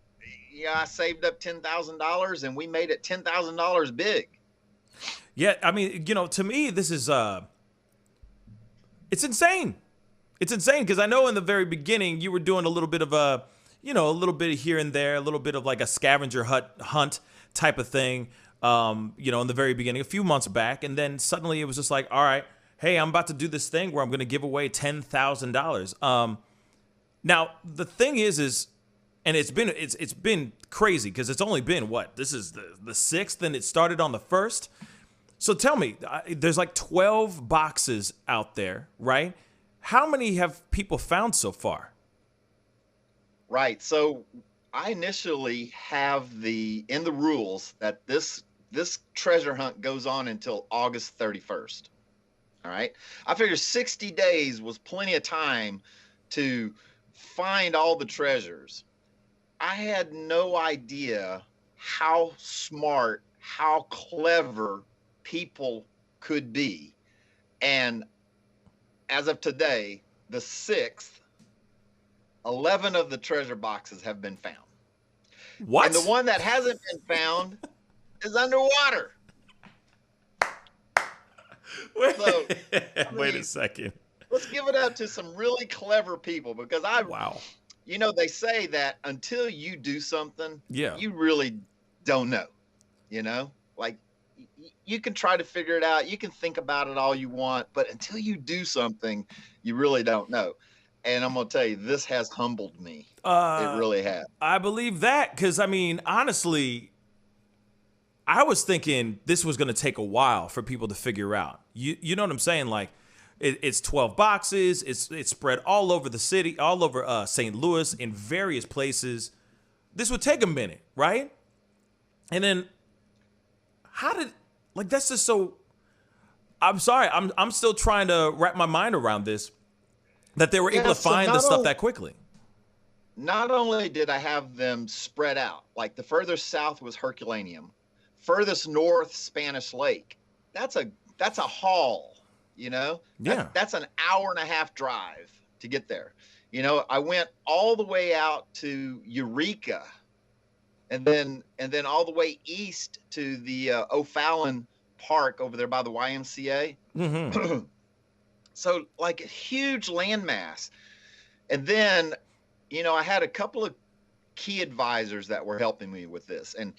I saved up $10,000 and we made it $10,000 big. Yeah, I mean, to me, this is it's insane. It's insane because I know in the very beginning you were doing a little bit of a little bit here and there, a little bit of like a scavenger hunt type of thing, in the very beginning, a few months back. And then suddenly it was just like, all right, hey, I'm about to do this thing where I'm going to give away $10,000. Now, the thing is, and it's been crazy because it's only been this is the 6th and it started on the 1st. So tell me, there's like 12 boxes out there, right? How many have people found so far? Right. So I initially have in the rules that this treasure hunt goes on until August 31st. All right. I figure 60 days was plenty of time to find all the treasures. I had no idea how smart, how clever people could be. And as of today, the 6th, 11 of the treasure boxes have been found. What? And the one that hasn't been found is underwater. Wait a second. Let's give it up to some really clever people because wow. They say that until you do something, yeah, you really don't know. Like you can try to figure it out. You can think about it all you want, but until you do something, you really don't know. And I'm going to tell you, this has humbled me. It really has. I believe that because, I mean, honestly, I was thinking this was going to take a while for people to figure out. You know what I'm saying? Like, it's 12 boxes. It's spread all over the city, all over St. Louis, in various places. This would take a minute, right? And then that's just so, I'm sorry. I'm still trying to wrap my mind around this. That they were able to find the stuff that quickly. Not only did I have them spread out, like the furthest south was Herculaneum, furthest north Spanish Lake. That's a haul, Yeah. That's an hour and a half drive to get there. I went all the way out to Eureka, and then all the way east to the O'Fallon Park over there by the YMCA. Mm-hmm. So like a huge landmass. And then, I had a couple of key advisors that were helping me with this. And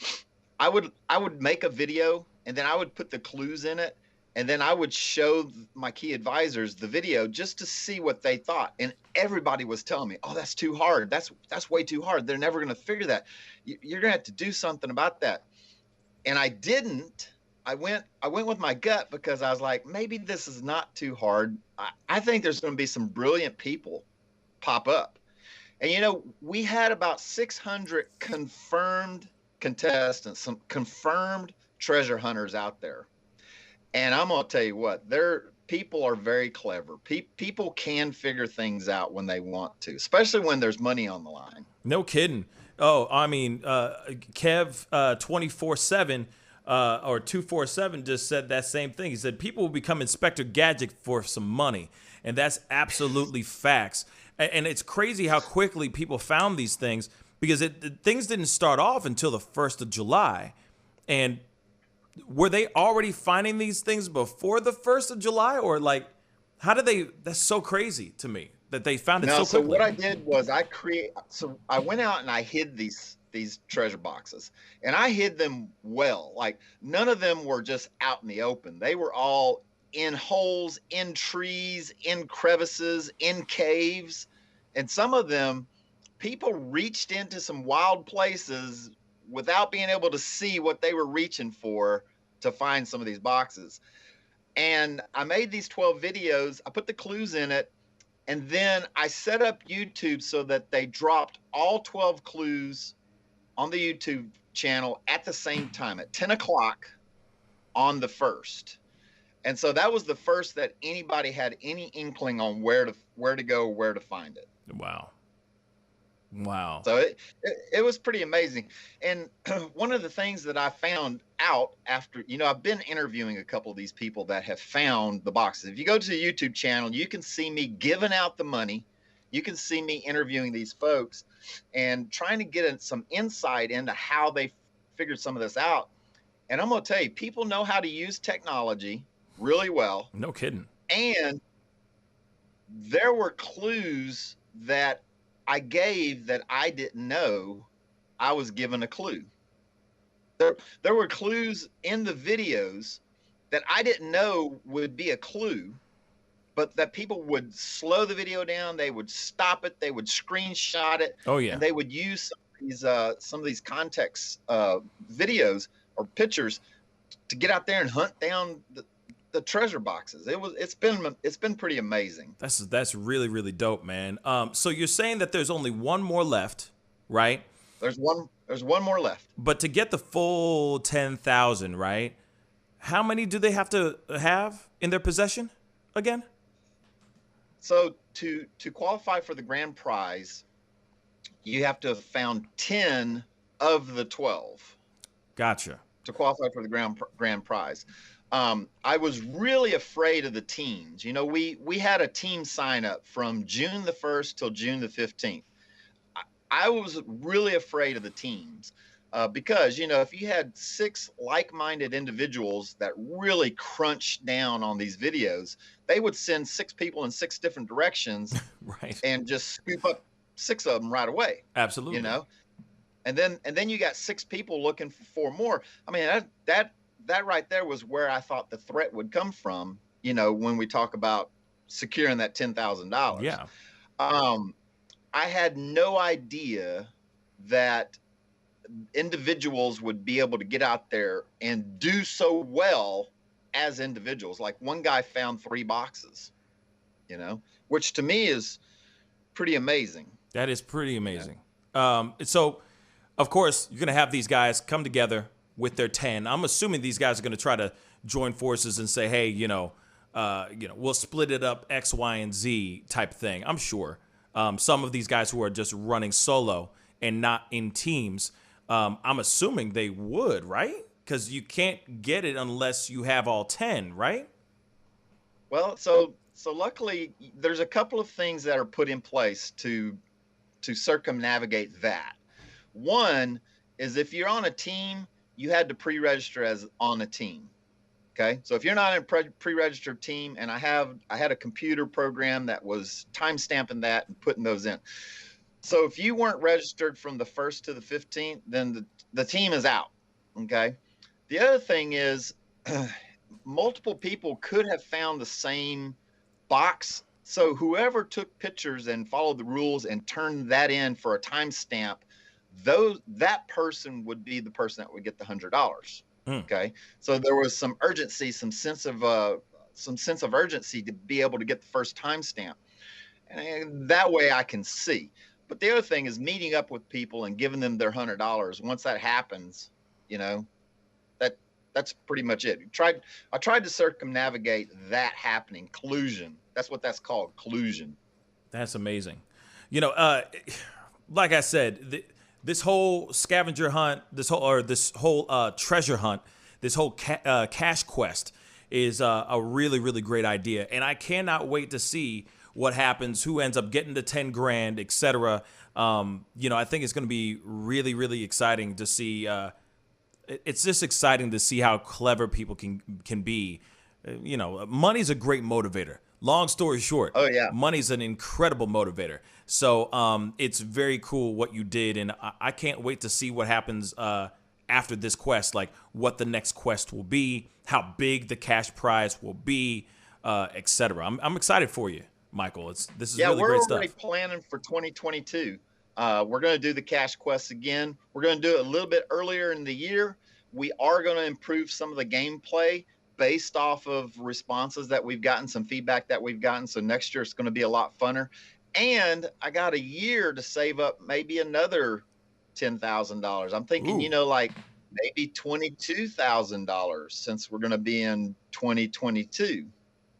I would make a video and then I would put the clues in it. And then I would show my key advisors the video just to see what they thought. And everybody was telling me, oh, that's too hard. That's way too hard. They're never going to figure that. You're going to have to do something about that. And I didn't. I went with my gut because I was like, maybe this is not too hard. I think there's going to be some brilliant people pop up. And, we had about 600 confirmed contestants, some confirmed treasure hunters out there. And I'm going to tell you what, people are very clever. People can figure things out when they want to, especially when there's money on the line. No kidding. Oh, I mean, Kev 24/7 or 247 just said that same thing. He said people will become Inspector Gadget for some money, and that's absolutely facts. And it's crazy how quickly people found these things because things didn't start off until the 1st of July. And were they already finding these things before the 1st of July, or like, how did they? That's so crazy to me that they found it so quickly. So what I did was I went out and I hid these treasure boxes, and I hid them well. Like none of them were just out in the open. They were all in holes, in trees, in crevices, in caves. And some of them, people reached into some wild places without being able to see what they were reaching for to find some of these boxes. And I made these 12 videos. I put the clues in it. And then I set up YouTube so that they dropped all 12 clues on the YouTube channel at the same time at 10 o'clock on the 1st. And so that was the first that anybody had any inkling on where to go, where to find it. Wow. So it was pretty amazing. And one of the things that I found out after, I've been interviewing a couple of these people that have found the boxes. If you go to the YouTube channel, you can see me giving out the money. You can see me interviewing these folks and trying to get some insight into how they figured some of this out. And I'm going to tell you, people know how to use technology really well. No kidding. And there were clues that I gave that I didn't know I was given a clue. There were clues in the videos that I didn't know would be a clue, but that people would slow the video down, they would stop it, they would screenshot it, Oh, yeah. and they would use some of these context videos or pictures to get out there and hunt down the treasure boxes. It's been pretty amazing. That's really, really dope, man. So you're saying that there's only one more left, right? There's one more left. But to get the full 10,000, right? How many do they have to have in their possession again? So to qualify for the grand prize, you have to have found 10 of the 12. Gotcha. To qualify for the grand prize. I was really afraid of the teams. You know, we had a team sign up from June the 1st till June the 15th. I was really afraid of the teams because, you know, if you had 6 like-minded individuals that really crunched down on these videos, they would send 6 people in 6 different directions right, and just scoop up 6 of them right away. Absolutely. You know, and then you got 6 people looking for 4 more. I mean, that right there was where I thought the threat would come from, you know, when we talk about securing that $10,000. Yeah. I had no idea that individuals would be able to get out there and do so well as individuals. Like one guy found 3 boxes, you know, which to me is pretty amazing. That is pretty amazing. Yeah. So, of course, you're going to have these guys come together with their 10. I'm assuming these guys are going to try to join forces and say, hey, we'll split it up X, Y, and Z type thing. I'm sure. Some of these guys who are just running solo and not in teams, I'm assuming they would, right? Because you can't get it unless you have all 10, right? Well, so luckily, there's a couple of things that are put in place to circumnavigate that. One is if you're on a team, you had to pre-register as on a team. Okay, so if you're not in a pre-registered team, and I had a computer program that was time-stamping that and putting those in. So if you weren't registered from the 1st to the 15th, then the team is out. Okay. The other thing is multiple people could have found the same box. So whoever took pictures and followed the rules and turned that in for a timestamp, that person would be the person that would get the $100. Okay, so there was some urgency, some sense of urgency to be able to get the first timestamp, and that way I can see. But the other thing is meeting up with people and giving them their $100. Once that happens, you know, that's pretty much it. I tried to circumnavigate that happening. Collusion. That's what that's called. Collusion. That's amazing. You know, like I said, this whole scavenger hunt, this whole treasure hunt, this whole cash quest is a really, really great idea. And I cannot wait to see what happens, who ends up getting the 10 grand, etc. I think it's going to be really, really exciting to see. It's just exciting to see how clever people can be. Money's a great motivator. Long story short, oh yeah, money's an incredible motivator. So it's very cool what you did, and I can't wait to see what happens after this quest, like what the next quest will be, how big the cash prize will be, etc. I'm excited for you, Michael. This is really great stuff. Yeah, we're already planning for 2022. We're going to do the cash quest again. We're going to do it a little bit earlier in the year. We are going to improve some of the gameplay based off of responses that we've gotten, some feedback that we've gotten. So next year it's going to be a lot funner. And I got a year to save up maybe another $10,000. I'm thinking, like maybe $22,000 since we're going to be in 2022.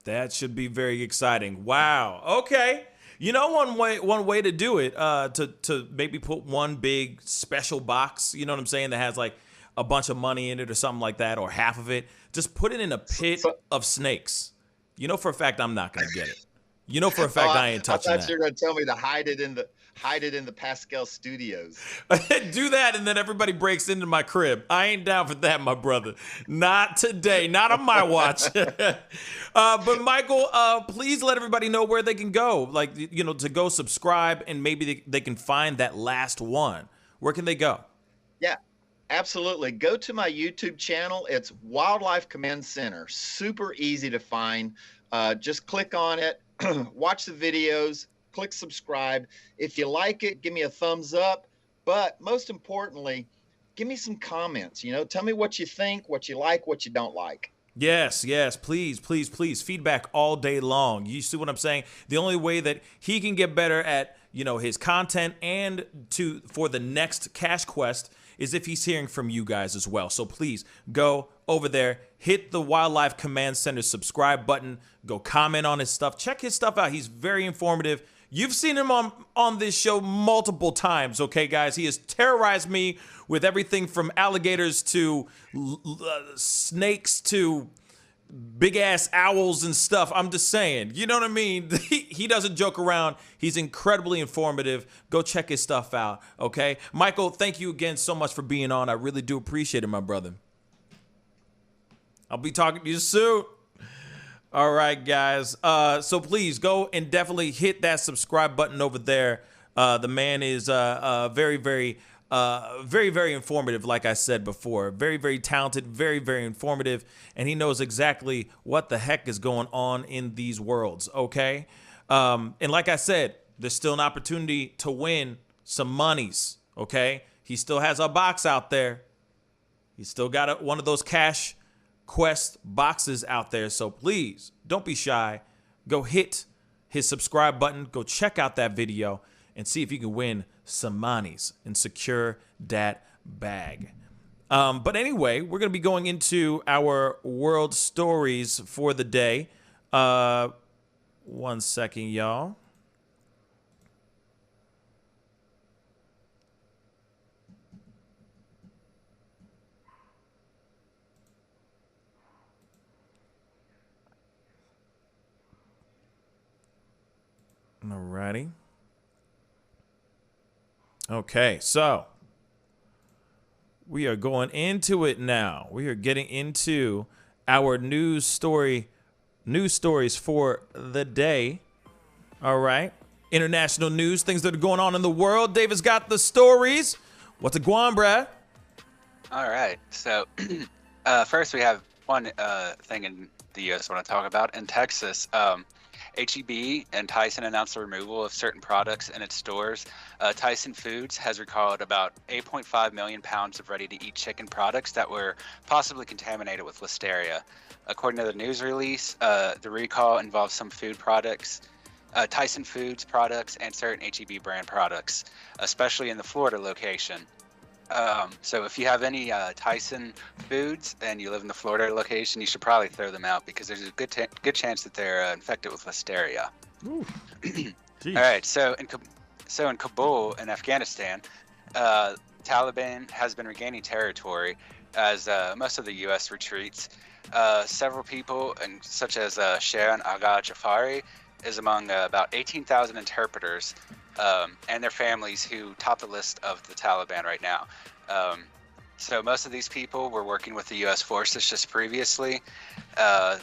That should be very exciting. Wow. Okay. One way to do it, to maybe put one big special box, you know what I'm saying, that has like a bunch of money in it or something like that, or half of it. Just put it in a pit of snakes. You know for a fact I'm not going to get it. You know for a fact I ain't I touching thought that. you were going to tell me to hide it in the Pascal studios. Do that, and then everybody breaks into my crib. I ain't down for that, my brother. Not today. Not on my watch. But Michael, please let everybody know where they can go. Like, you know, to go subscribe, and maybe they can find that last one. Where can they go? Yeah, absolutely. Go to my YouTube channel. It's Wildlife Command Center. Super easy to find. Just click on it, watch the videos, click subscribe. If you like it, give me a thumbs up. But most importantly, give me some comments. You know, tell me what you think, what you like, what you don't like. Yes, please, please, please. Feedback all day long. You see what I'm saying? The only way that he can get better at, you know, his content and for the next Cash Quest is if he's hearing from you guys as well. So please go over there, hit the Wildlife Command Center subscribe button, go comment on his stuff, check his stuff out. He's very informative. You've seen him on this show multiple times, okay, guys? He has terrorized me with everything from alligators to snakes to big-ass owls and stuff. I'm just saying, you know what I mean? He doesn't joke around. He's incredibly informative. Go check his stuff out, okay? Michael, thank you again so much for being on. I really do appreciate it, my brother. I'll be talking to you soon. All right, guys. So please go and definitely hit that subscribe button over there. The man is very, very informative, like I said before. Very, very talented, very, very informative, and he knows exactly what the heck is going on in these worlds, okay? And like I said, there's still an opportunity to win some monies, okay? He still has a box out there. He's still got one of those Cash Quest boxes out there, so please don't be shy. Go hit his subscribe button, go check out that video, and see if you can win some monies and secure that bag. But anyway, we're going to be going into our world stories for the day. 1 second, y'all. Alrighty. Okay, so we are going into it now. We are getting into our news stories for the day. All right. International news, things that are going on in the world. David's got the stories. What's a guan, Brad? All right. So first we have one thing in the U.S. I want to talk about. In Texas, H-E-B and Tyson announced the removal of certain products in its stores. Tyson Foods has recalled about 8.5 million pounds of ready-to-eat chicken products that were possibly contaminated with Listeria. According to the news release, the recall involves some food products, Tyson Foods products, and certain H-E-B brand products, especially in the Florida location. So if you have any Tyson Foods and you live in the Florida location, you should probably throw them out because there's a good chance that they're infected with Listeria. All right, so in Kabul in Afghanistan, Taliban has been regaining territory as most of the U.S. retreats. Several people, such as Sharon Agha Jafari, is among about 18,000 interpreters and their families who top the list of the Taliban right now. So most of these people were working with the U.S. forces just previously.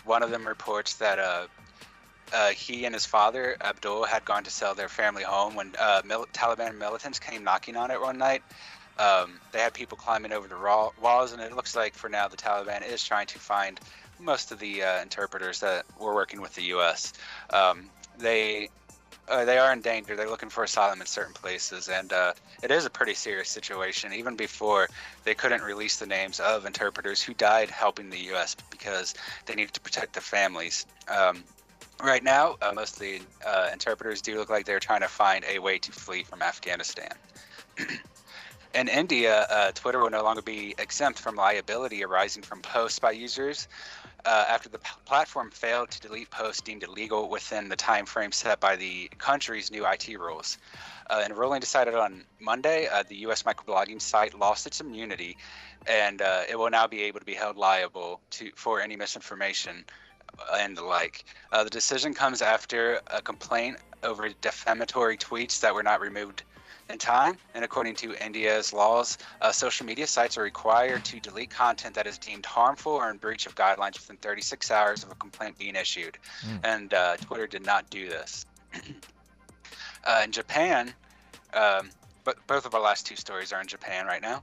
One of them reports that he and his father, Abdul, had gone to sell their family home when Taliban militants came knocking on it one night. They had people climbing over the walls, and it looks like for now the Taliban is trying to find most of the interpreters that were working with the U.S. They are in danger. They're looking for asylum in certain places, and it is a pretty serious situation. Even before, they couldn't release the names of interpreters who died helping the U.S. because they needed to protect their families. Right now, most of the interpreters do look like they're trying to find a way to flee from Afghanistan. In India, Twitter will no longer be exempt from liability arising from posts by users after the platform failed to delete posts deemed illegal within the time frame set by the country's new IT rules. In a ruling decided on Monday, the U.S. microblogging site lost its immunity, and it will now be able to be held liable for any misinformation and the like. The decision comes after a complaint over defamatory tweets that were not removed in time. And according to India's laws, social media sites are required to delete content that is deemed harmful or in breach of guidelines within 36 hours of a complaint being issued. And Twitter did not do this. In Japan, but both of our last two stories are in Japan right now.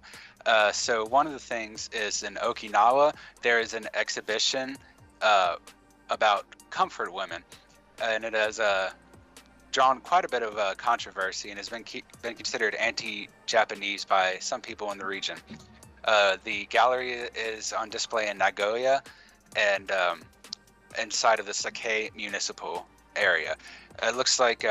So one of the things is in Okinawa, there is an exhibition about comfort women, and it has drawn quite a bit of controversy and has been considered anti-Japanese by some people in the region. The gallery is on display in Nagoya and inside of the Sakai municipal area. It looks like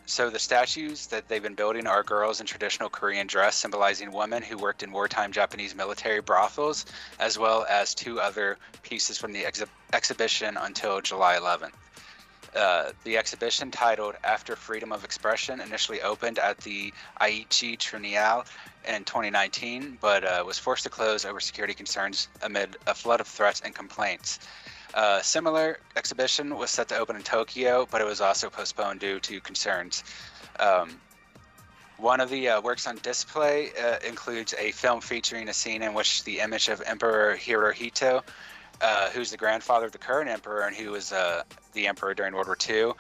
so the statues that they've been building are girls in traditional Korean dress, symbolizing women who worked in wartime Japanese military brothels, as well as two other pieces from the exhibition until July 11th. The exhibition, titled After Freedom of Expression, initially opened at the Aichi Triennale in 2019, but was forced to close over security concerns amid a flood of threats and complaints. Similar exhibition was set to open in Tokyo, but it was also postponed due to concerns. One of the works on display includes a film featuring a scene in which the image of Emperor Hirohito, who's the grandfather of the current emperor and who was the emperor during World War II,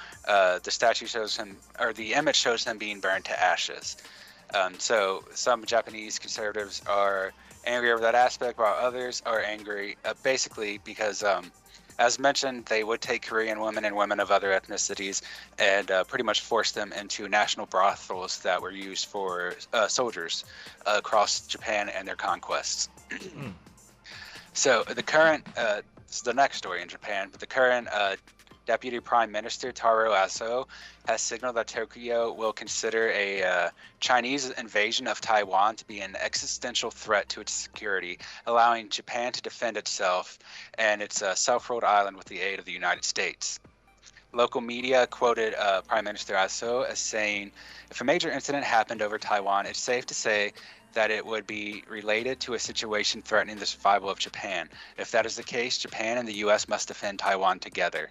the statue shows him, or the image shows him being burned to ashes. So some Japanese conservatives are angry over that aspect, while others are angry basically because, as mentioned, they would take Korean women and women of other ethnicities and pretty much force them into national brothels that were used for soldiers across Japan and their conquests. So the current, this is the next story in Japan, but the current Deputy Prime Minister Taro Aso has signaled that Tokyo will consider a Chinese invasion of Taiwan to be an existential threat to its security, allowing Japan to defend itself and its self-ruled island with the aid of the United States. Local media quoted Prime Minister Aso as saying, "If a major incident happened over Taiwan, it's safe to say that it would be related to a situation threatening the survival of Japan. If that is the case, Japan and the U.S. must defend Taiwan together."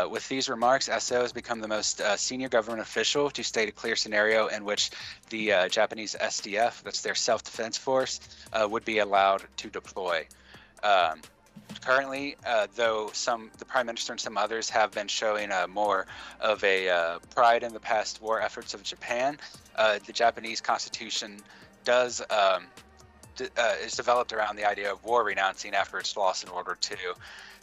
With these remarks, Aso has become the most senior government official to state a clear scenario in which the Japanese SDF, that's their self-defense force, would be allowed to deploy. Currently, though the Prime Minister and some others have been showing more of a pride in the past war efforts of Japan, the Japanese Constitution is developed around the idea of war renouncing after its loss in World War II.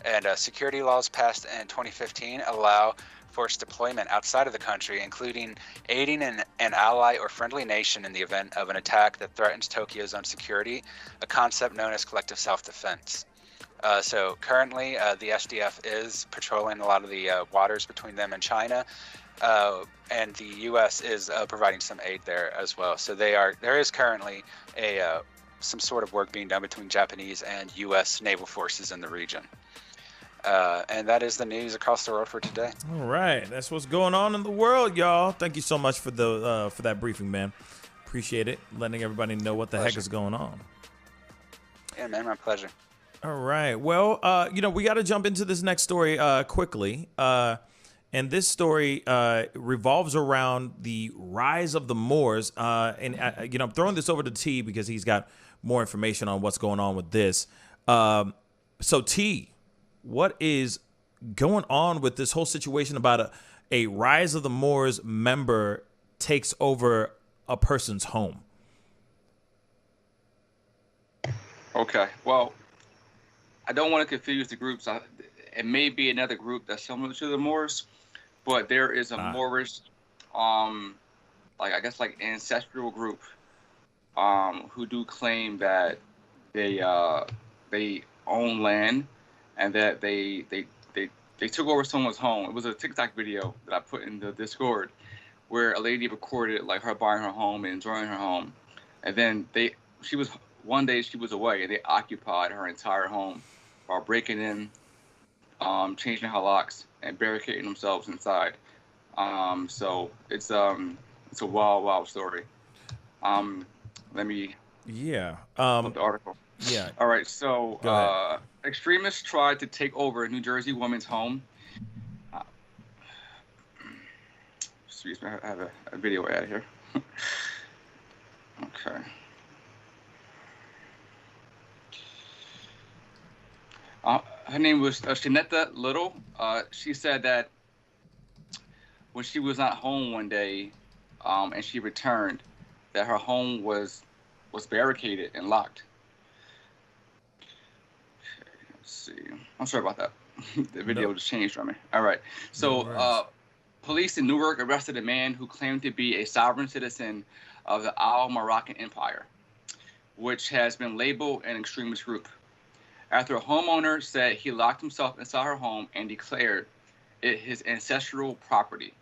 And security laws passed in 2015 allow force deployment outside of the country, including aiding an ally or friendly nation in the event of an attack that threatens Tokyo's own security, a concept known as collective self-defense. So currently, the SDF is patrolling a lot of the waters between them and China, and the U.S. is providing some aid there as well. So there is currently some sort of work being done between Japanese and U.S. naval forces in the region. And that is the news across the world for today. All right, that's what's going on in the world, y'all. Thank you so much for that briefing, man. Appreciate it, letting everybody know what the heck is going on. Yeah, man, my pleasure. All right, well, we got to jump into this next story quickly. And this story revolves around the rise of the Moors. And I'm throwing this over to T because he's got more information on what's going on with this. So T, what is going on with this whole situation about a Rise of the Moors member takes over a person's home? Okay, well, I don't want to confuse the groups. It may be another group that's similar to the Moors, but there is a Moorish, ancestral group, who do claim that they own land and that they took over someone's home. It was a TikTok video that I put in the Discord where a lady recorded like her buying her home and enjoying her home, and then one day she was away and they occupied her entire home while breaking in, changing her locks and barricading themselves inside. So it's a wild story. Let me pull up the article. Yeah. All right. So, Go ahead. extremists tried to take over a New Jersey woman's home. Excuse me, I have a video ad here. Okay. Her name was Shanetta Little. She said that when she was not home one day, and she returned, that her home was barricaded and locked. Okay, let's see. I'm sorry about that. The video just changed on me. All right. So, police in Newark arrested a man who claimed to be a sovereign citizen of the Al-Moroccan Empire, which has been labeled an extremist group, after a homeowner said he locked himself inside her home and declared it his ancestral property.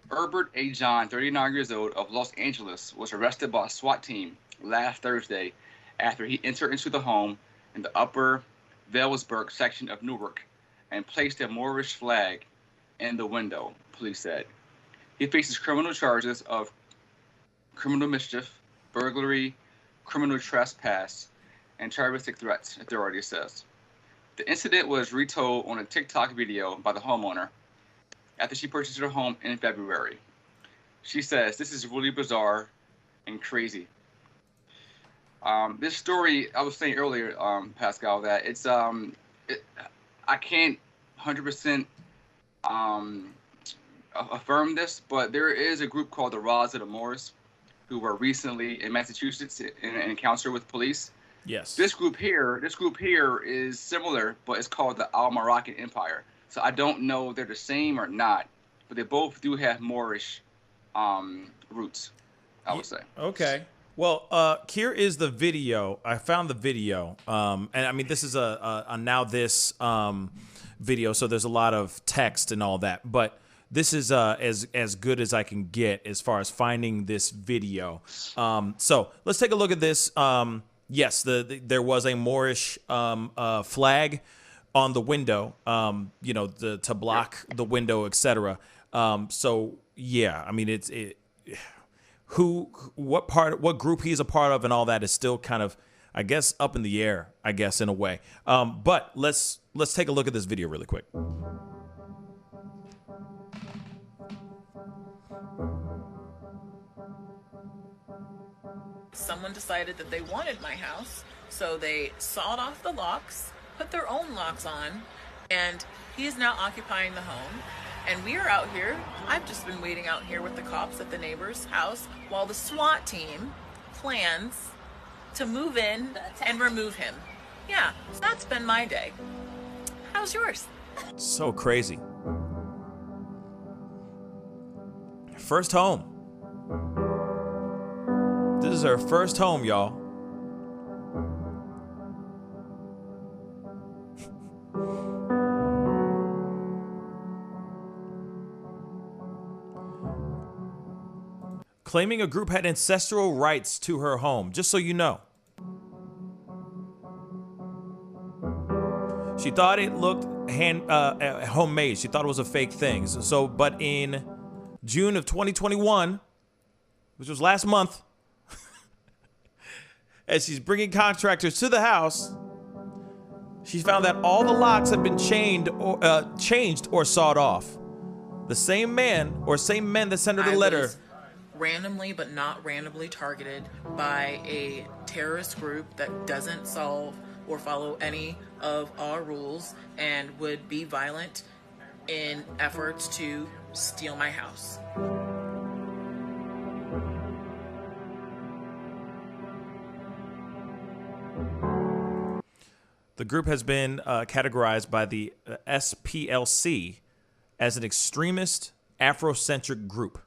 Herbert A. John, 39 years old, of Los Angeles, was arrested by a SWAT team last Thursday after he entered into the home in the Upper Vailsburg section of Newark and placed a Moorish flag in the window, police said. He faces criminal charges of criminal mischief, burglary, criminal trespass, and terroristic threats, authorities says. The incident was retold on a TikTok video by the homeowner after she purchased her home in February. She says, "This is really bizarre and crazy." This story, I was saying earlier, Pascal, that it's I can't 100% affirm this, but there is a group called the Raws of the Moors who were recently in Massachusetts in an encounter with police. Yes. This group here is similar, but it's called the Al-Moroccan Empire. So I don't know if they're the same or not, but they both do have Moorish roots, I would say. Okay. Well, here is the video. I found the video, and I mean this is a Now This video, so there's a lot of text and all that, but this is as good as I can get as far as finding this video. So let's take a look at this. Yes, there was a Moorish flag on the window, to block the window, etc. So yeah, I mean what group he's a part of and all that is still kind of, I guess, up in the air, I guess, in a way. But let's take a look at this video really quick. Someone decided that they wanted my house, so they sawed off the locks, put their own locks on, and he is now occupying the home. And we are out here. I've just been waiting out here with the cops at the neighbor's house while the SWAT team plans to move in and remove him. Yeah, so that's been my day. How's yours? So crazy. First home. This is her first home, y'all. Claiming a group had ancestral rights to her home, just so you know. She thought it looked homemade. She thought it was a fake thing. But in June of 2021, which was last month, as she's bringing contractors to the house, she found that all the locks had been changed or sawed off. The same men that sent her the letter. Randomly but not randomly targeted by a terrorist group that doesn't solve or follow any of our rules and would be violent in efforts to steal my house. The group has been categorized by the SPLC as an extremist Afrocentric group.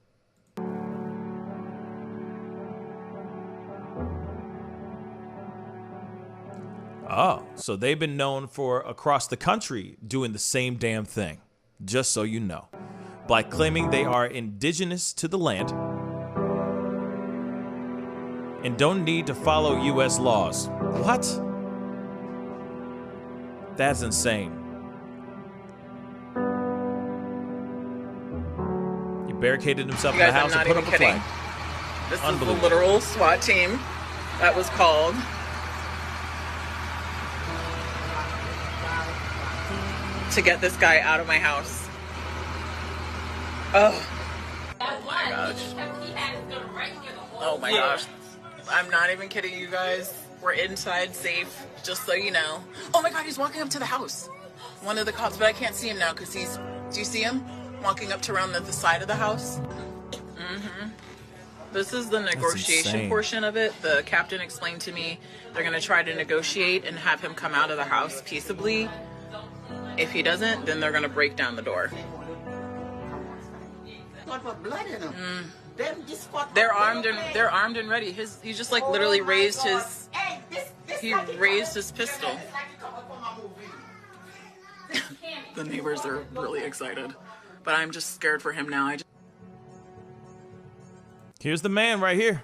Oh, so they've been known for across the country doing the same damn thing, just so you know, by claiming they are indigenous to the land and don't need to follow U.S. laws. What? That's insane. He barricaded himself in the house and put up a flag. This is the literal SWAT team that was called to get this guy out of my house. Oh. Oh my gosh. Oh my gosh. I'm not even kidding you guys. We're inside safe, just so you know. Oh my God, he's walking up to the house. One of the cops, but I can't see him now because he's, do you see him? Walking up to around the side of the house. Mm-hmm. This is the negotiation portion of it. The captain explained to me they're going to try to negotiate and have him come out of the house peaceably. If he doesn't, then they're going to break down the door. They're armed and ready. He just like literally raised his pistol. The neighbors are really excited, but I'm just scared for him now. Here's the man right here.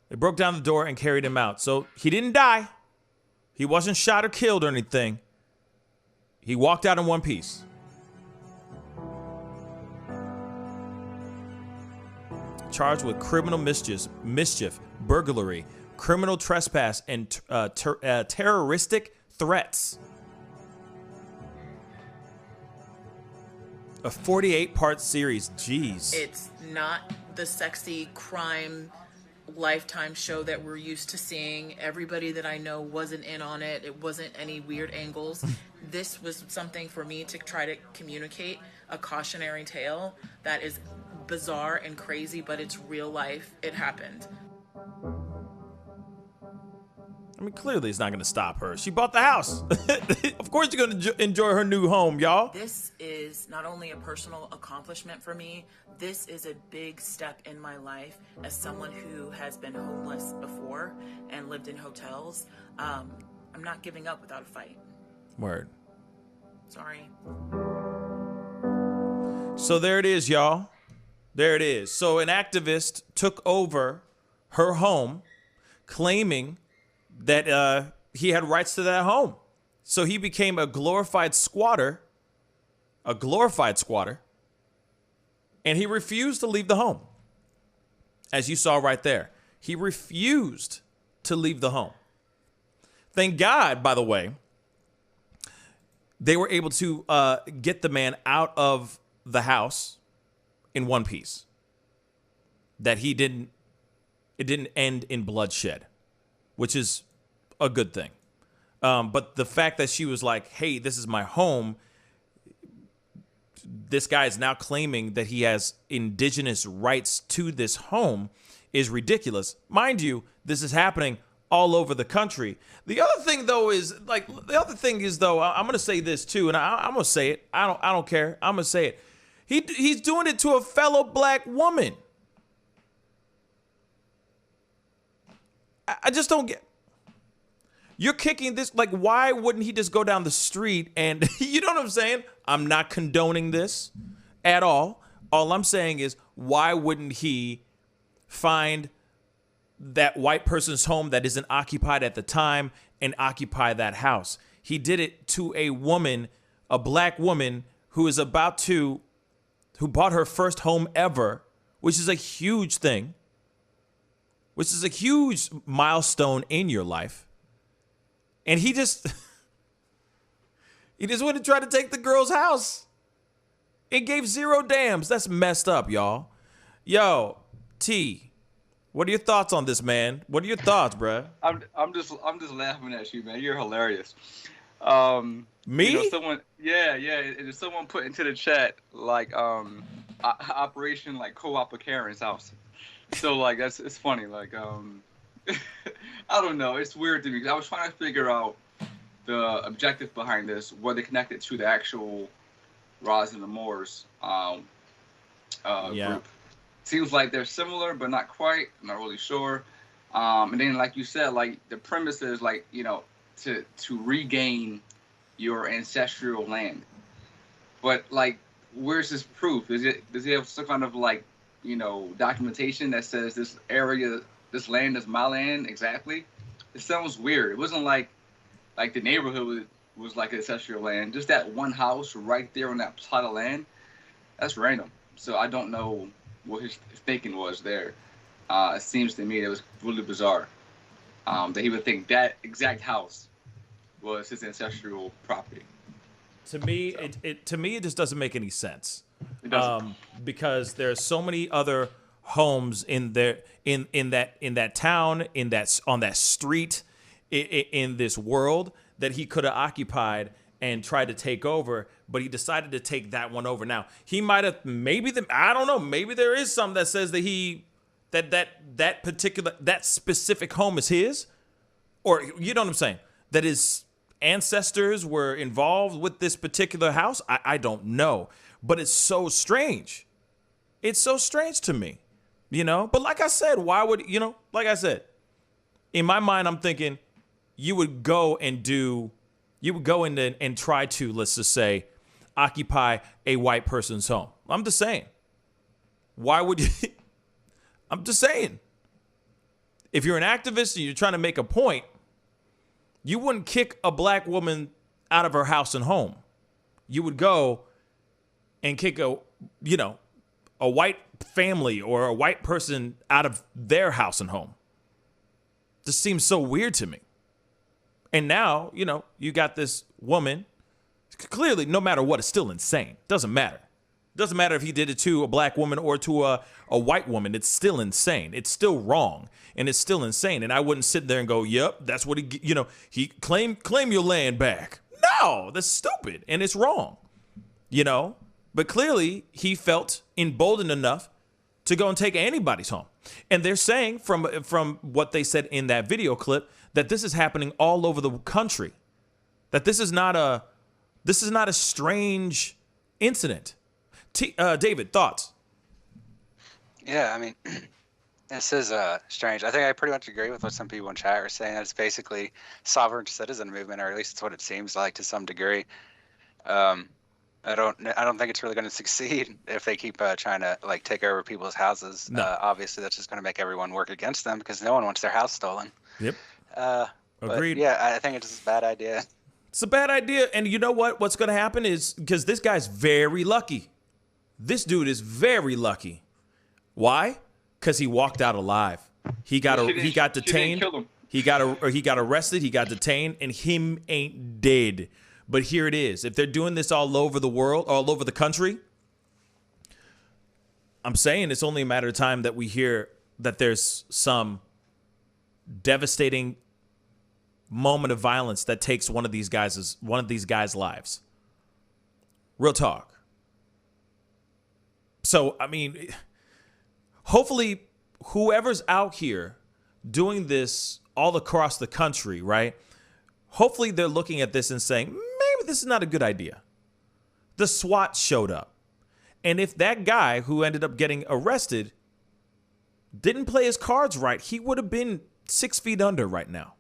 They broke down the door and carried him out. So he didn't die. He wasn't shot or killed or anything. He walked out in one piece. Charged with criminal mischief, burglary, criminal trespass, and terroristic threats. A 48-part series. Jeez. It's not the sexy crime Lifetime show that we're used to seeing. Everybody that I know wasn't in on it. It wasn't any weird angles. This was something for me to try to communicate a cautionary tale that is bizarre and crazy, but it's real life. It happened. I mean, clearly it's not going to stop her. She bought the house. Of course you're going to enjoy her new home, y'all. This is not only a personal accomplishment for me, this is a big step in my life as someone who has been homeless before and lived in hotels. I'm not giving up without a fight. Word. Sorry. So there it is, y'all. There it is. So an activist took over her home, claiming that he had rights to that home. So he became a glorified squatter, and he refused to leave the home. As you saw right there, he refused to leave the home. Thank God, by the way, they were able to get the man out of the house in one piece. That it didn't end in bloodshed, which is a good thing. But the fact that she was like, hey, this is my home. This guy is now claiming that he has indigenous rights to this home is ridiculous. Mind you, this is happening all over the country. The other thing, though, is I'm going to say this, too, and I'm going to say it. I don't care. I'm going to say it. He's doing it to a fellow black woman. I just don't get. You're kicking this, like, why wouldn't he just go down the street and, you know what I'm saying? I'm not condoning this at all. All I'm saying is, why wouldn't he find that white person's home that isn't occupied at the time and occupy that house? He did it to a woman, a black woman who bought her first home ever, which is a huge thing, which is a huge milestone in your life. And he just went to try to take the girl's house. It gave zero damns. That's messed up, y'all. Yo, T, what are your thoughts on this, man? What are your thoughts, bruh? I'm just laughing at you, man. You're hilarious. Me? You know, and someone put into the chat like Operation like co-op a Karen's house. So like it's funny. Like I don't know. It's weird to me. I was trying to figure out the objective behind this, whether connected to the actual Roz and the Moors group. Seems like they're similar, but not quite. I'm not really sure. And then, like you said, like the premise is like, you know, to regain your ancestral land. But like, where's this proof? Does he have some kind of like, you know, documentation that says this area, this land is my land exactly? It sounds weird. It wasn't like the neighborhood was like ancestral land. Just that one house right there on that plot of land. That's random. So I don't know what his thinking was there. It seems to me it was really bizarre that he would think that exact house was his ancestral property. To me, it just doesn't make any sense. It doesn't. Because there are so many other homes in that town, on that street, in this world that he could have occupied and tried to take over, but he decided to take that one over. Now, he might have, I don't know, maybe there is some that says that that specific home is his, or you know what I'm saying, that his ancestors were involved with this particular house. I don't know, but it's so strange. It's so strange to me, but like I said, why would, like I said, in my mind, I'm thinking you would go in and try to, let's just say, occupy a white person's home. I'm just saying, why would you? I'm just saying, if you're an activist and you're trying to make a point, you wouldn't kick a black woman out of her house and home. You would go and kick a white family or a white person out of their house and home. This seems so weird to me. And now, you got this woman, clearly, no matter what, it's still insane. Doesn't matter. Doesn't matter if he did it to a black woman or to a white woman. It's still insane. It's still wrong. And it's still insane. And I wouldn't sit there and go, yep, that's what he claim your land back. No, that's stupid. And it's wrong. But clearly he felt emboldened enough to go and take anybody's home. And they're saying from what they said in that video clip that this is happening all over the country. That this is not a strange incident. David, thoughts? Yeah, I mean, this is strange. I think I pretty much agree with what some people in chat are saying. It's basically sovereign citizen movement, or at least it's what it seems like to some degree. I don't think it's really going to succeed if they keep trying to take over people's houses. No. Obviously, that's just going to make everyone work against them because no one wants their house stolen. Yep. Agreed. Yeah, I think it's just a bad idea. It's a bad idea. And you know what? What's going to happen is, because this guy's very lucky. This dude is very lucky. Why? Because he walked out alive. He got detained. He got arrested. He got detained, and him ain't dead. But here it is. If they're doing this all over the world, all over the country, I'm saying it's only a matter of time that we hear that there's some devastating moment of violence that takes one of these guys' lives. Real talk. So, I mean, hopefully whoever's out here doing this all across the country, right? Hopefully they're looking at this and saying, maybe this is not a good idea. The SWAT showed up. And if that guy who ended up getting arrested didn't play his cards right, he would have been 6 feet under right now.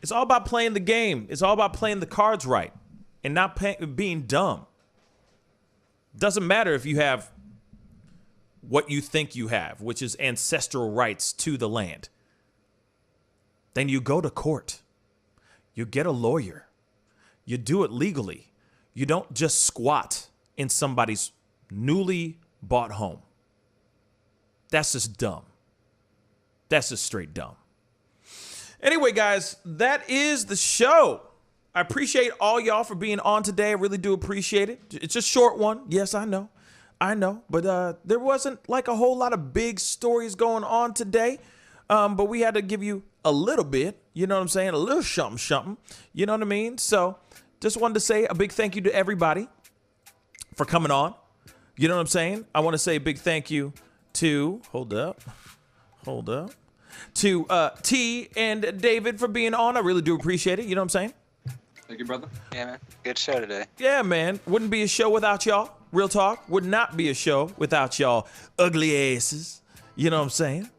It's all about playing the game. It's all about playing the cards right and not being dumb. Doesn't matter if you have what you think you have, which is ancestral rights to the land. Then you go to court. You get a lawyer. You do it legally. You don't just squat in somebody's newly bought home. That's just dumb. That's just straight dumb. Anyway, guys, that is the show. I appreciate all y'all for being on today. I really do appreciate it. It's a short one. Yes, I know. But there wasn't a whole lot of big stories going on today. But we had to give you a little bit, you know what I'm saying? A little something, you know what I mean? So just wanted to say a big thank you to everybody for coming on. You know what I'm saying? I want to say a big thank you to, hold up, to T and David for being on. I really do appreciate it. You know what I'm saying? Thank you, brother. Yeah, man. Good show today. Yeah, man. Wouldn't be a show without y'all. Real talk. Would not be a show without y'all ugly asses. You know what I'm saying?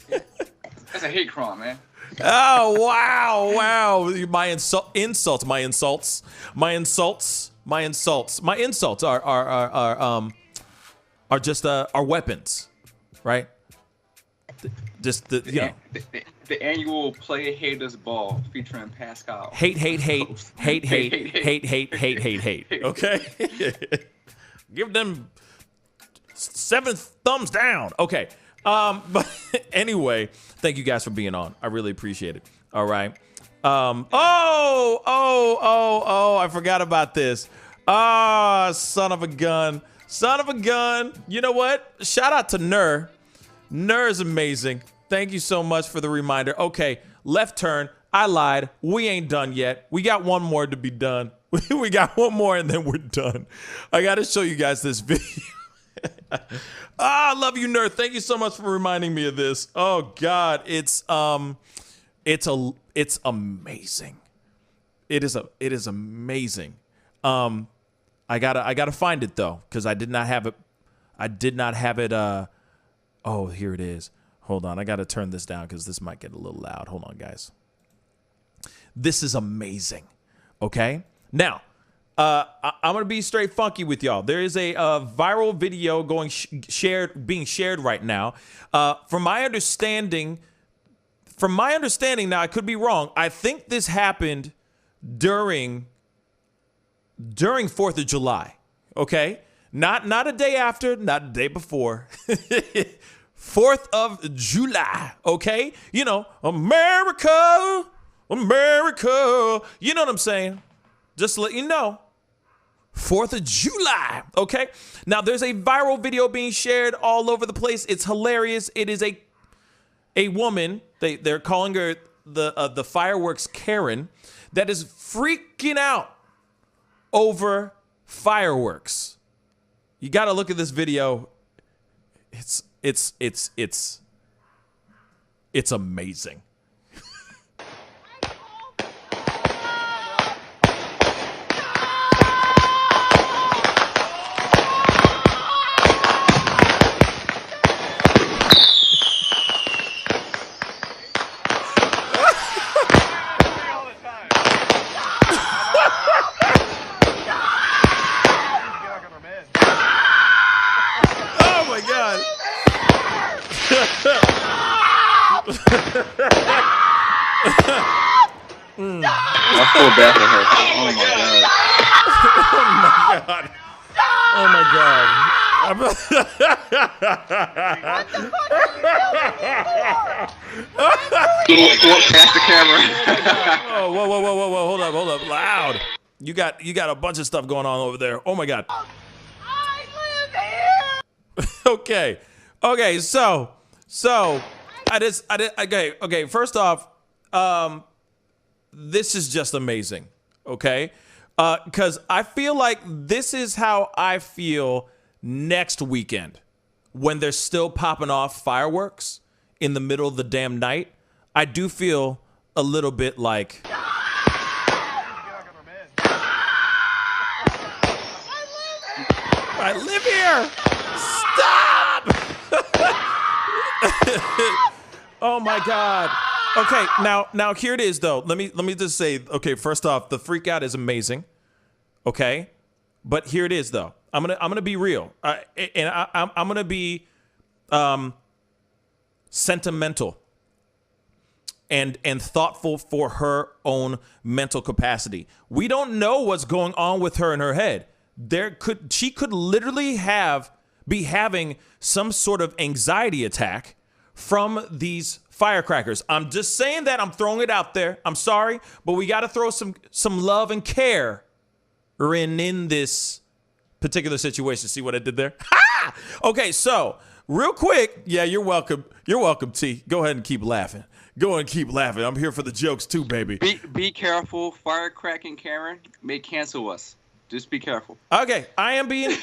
That's a hate crime, man. Oh, wow. My insults are just our weapons, right? Just the annual Play Haters Ball featuring Pascal. Hate. Okay, give them 7 thumbs down. Okay, but anyway, thank you guys for being on. I really appreciate it. All right, I forgot about this. Ah, son of a gun. Son of a gun. You know what? Shout out to Nur. Nur is amazing. Thank you so much for the reminder. Okay, left turn. I lied. We ain't done yet. We got one more to be done. We got one more and then we're done. I got to show you guys this video. I love you, Nur. Thank you so much for reminding me of this. Oh God, it's amazing. It is amazing. I gotta find it though, because I did not have it. Oh, here it is. Hold on, I gotta turn this down because this might get a little loud. Hold on, guys. This is amazing. Okay, now I'm gonna be straight funky with y'all. There is a viral video being shared right now. From my understanding, now I could be wrong. I think this happened during 4th of July. Okay, not a day after, not a day before. 4th of July. Okay, you know, America. You know what I'm saying? Just to let you know. 4th of July, okay? Now, there's a viral video being shared all over the place. It's hilarious. It is a woman, they're calling her the fireworks Karen, that is freaking out over fireworks. You got to look at this video. It's amazing. I feel bad for her. Oh my god. Oh my god. Past the camera. Oh, whoa. Hold up. Loud. You got a bunch of stuff going on over there. Oh my god. Okay. So okay. First off, this is just amazing. Okay. Because I feel like this is how I feel next weekend when they're still popping off fireworks in the middle of the damn night. I do feel a little bit like I live here. Stop. Oh my god. Okay, now here it is though. Let me just say, okay, first off, the freak out is amazing. Okay? But here it is though. I'm gonna be real. I'm gonna be sentimental and thoughtful for her own mental capacity. We don't know what's going on with her in her head. She could literally be having some sort of anxiety attack from these firecrackers. I'm just saying that. I'm throwing it out there. I'm sorry, but we got to throw some love and care in this particular situation. See what I did there? Ha! Okay, so real quick. Yeah, you're welcome. You're welcome, T. Go ahead and keep laughing. Go and keep laughing. I'm here for the jokes too, baby. Be careful. Firecracking Karen may cancel us. Just be careful. Okay, I am being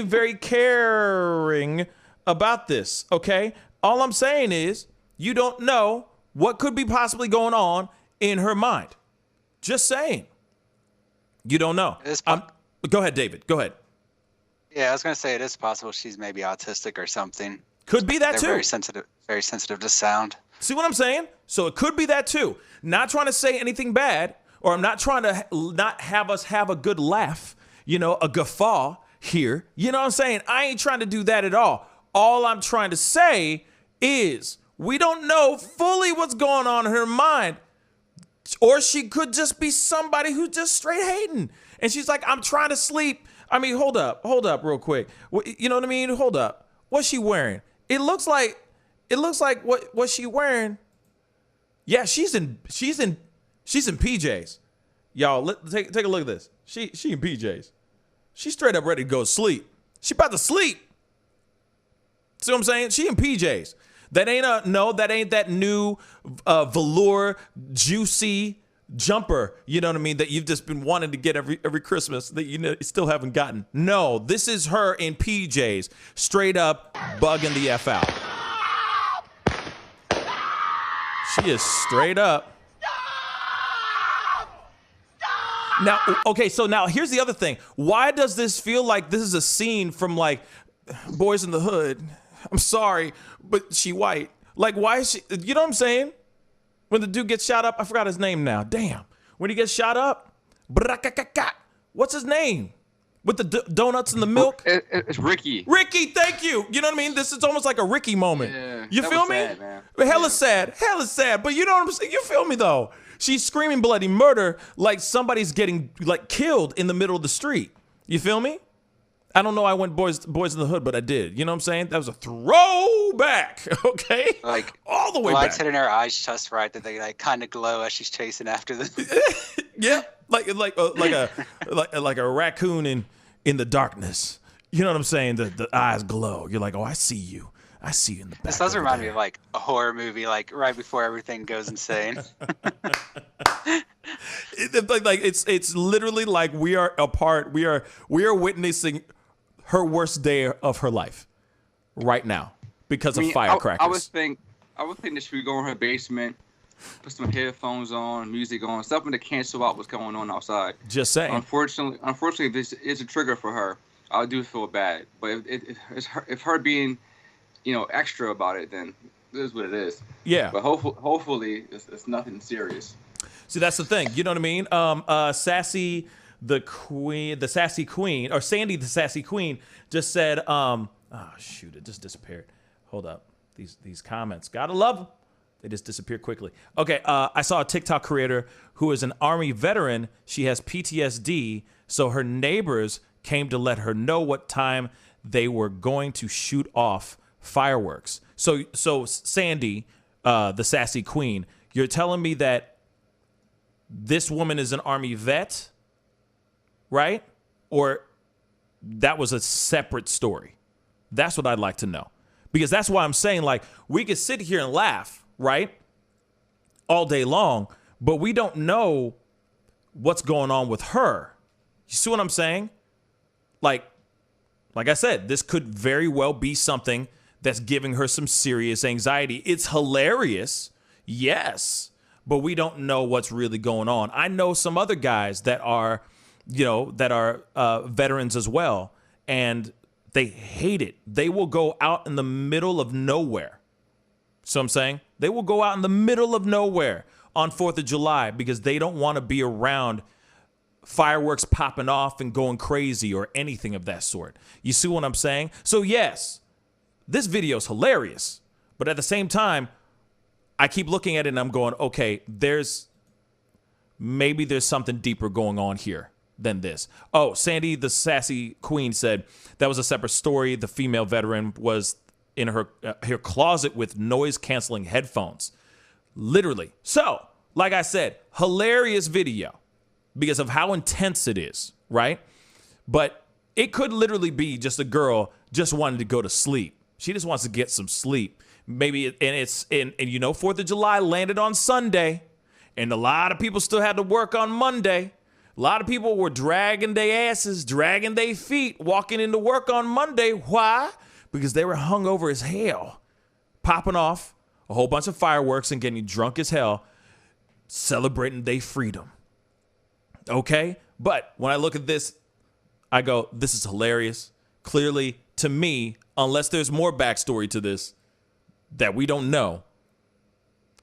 very caring about this. Okay, all I'm saying is you don't know what could be possibly going on in her mind. Just saying. You don't know. Go ahead, David. Go ahead. Yeah, I was gonna say it is possible she's maybe autistic or something. Could be that They're too. Very sensitive to sound. See what I'm saying? So it could be that too. Not trying to say anything bad, or I'm not trying to not have us have a good laugh, a guffaw here. You know what I'm saying? I ain't trying to do that at all. All I'm trying to say is we don't know fully what's going on in her mind. Or she could just be somebody who's just straight hating. And she's like, I'm trying to sleep. I mean, hold up real quick. You know what I mean? Hold up. What's she wearing? It looks like what's she wearing? Yeah, she's in She's in PJs. Y'all, take a look at this. She in PJs. She's straight up ready to go to sleep. She about to sleep. See what I'm saying? She in PJs. That ain't that new velour juicy jumper, you know what I mean, that you've just been wanting to get every Christmas that you still haven't gotten. No, this is her in PJs, straight up bugging the F out. She is straight up. Now, okay, so now here's the other thing. Why does this feel like this is a scene from like Boys in the Hood? I'm sorry, but she white. Like, why is she, you know what I'm saying? When the dude gets shot up, I forgot his name now. Damn. When he gets shot up, what's his name? With the donuts and the milk? It's Ricky. Ricky, thank you. You know what I mean? This is almost like a Ricky moment. Yeah, you feel me? Sad, man. Hella sad. But you know what I'm saying? You feel me though? She's screaming bloody murder like somebody's getting like killed in the middle of the street. You feel me? I don't know I went Boys in the Hood, but I did. You know what I'm saying? That was a throwback, okay? Like all the way lights back. hitting her eyes just right that they like kind of glow as she's chasing after them. Yeah, like a raccoon in the darkness. You know what I'm saying? The eyes glow. You're like, oh, I see you. I see you in the back. This does remind me of like a horror movie, like right before everything goes insane. It's literally like we are apart. We are witnessing her worst day of her life right now because of firecrackers. I would think that she would go in her basement, put some headphones on, music on, something to cancel out what's going on outside. Just saying. Unfortunately, this is a trigger for her. I do feel bad, but if her being, extra about it, then it is what it is. Yeah. But hopefully, it's nothing serious. See, that's the thing. You know what I mean? Sassy the sassy queen, or Sandy the sassy queen, just said, oh shoot, it just disappeared. Hold up. These comments. Gotta love them. They just disappear quickly. Okay, I saw a TikTok creator who is an Army veteran. She has PTSD, so her neighbors came to let her know what time they were going to shoot off fireworks. So Sandy, the sassy queen, you're telling me that this woman is an Army vet, right? Or that was a separate story? That's what I'd like to know. Because that's why I'm saying, like, we could sit here and laugh, right? All day long, but we don't know what's going on with her. You see what I'm saying? Like I said, this could very well be something that's giving her some serious anxiety. It's hilarious, yes, but we don't know what's really going on. I know some other guys that are, veterans as well, and they hate it. They will go out in the middle of nowhere. So I'm saying they will go out in the middle of nowhere on 4th of July because they don't want to be around fireworks popping off and going crazy or anything of that sort. You see what I'm saying? So yes, this video is hilarious, but at the same time, I keep looking at it and I'm going, okay, maybe there's something deeper going on here than this. Oh, Sandy, the sassy queen, said that was a separate story. The female veteran was in her closet with noise-canceling headphones. Literally. So, like I said, hilarious video because of how intense it is, right? But it could literally be just a girl just wanting to go to sleep. She just wants to get some sleep. Maybe, and 4th of July landed on Sunday, and a lot of people still had to work on Monday. A lot of people were dragging their asses, dragging their feet, walking into work on Monday. Why? Because they were hungover as hell, popping off a whole bunch of fireworks and getting drunk as hell, celebrating their freedom. Okay? But when I look at this, I go, this is hilarious. Clearly, to me, unless there's more backstory to this that we don't know,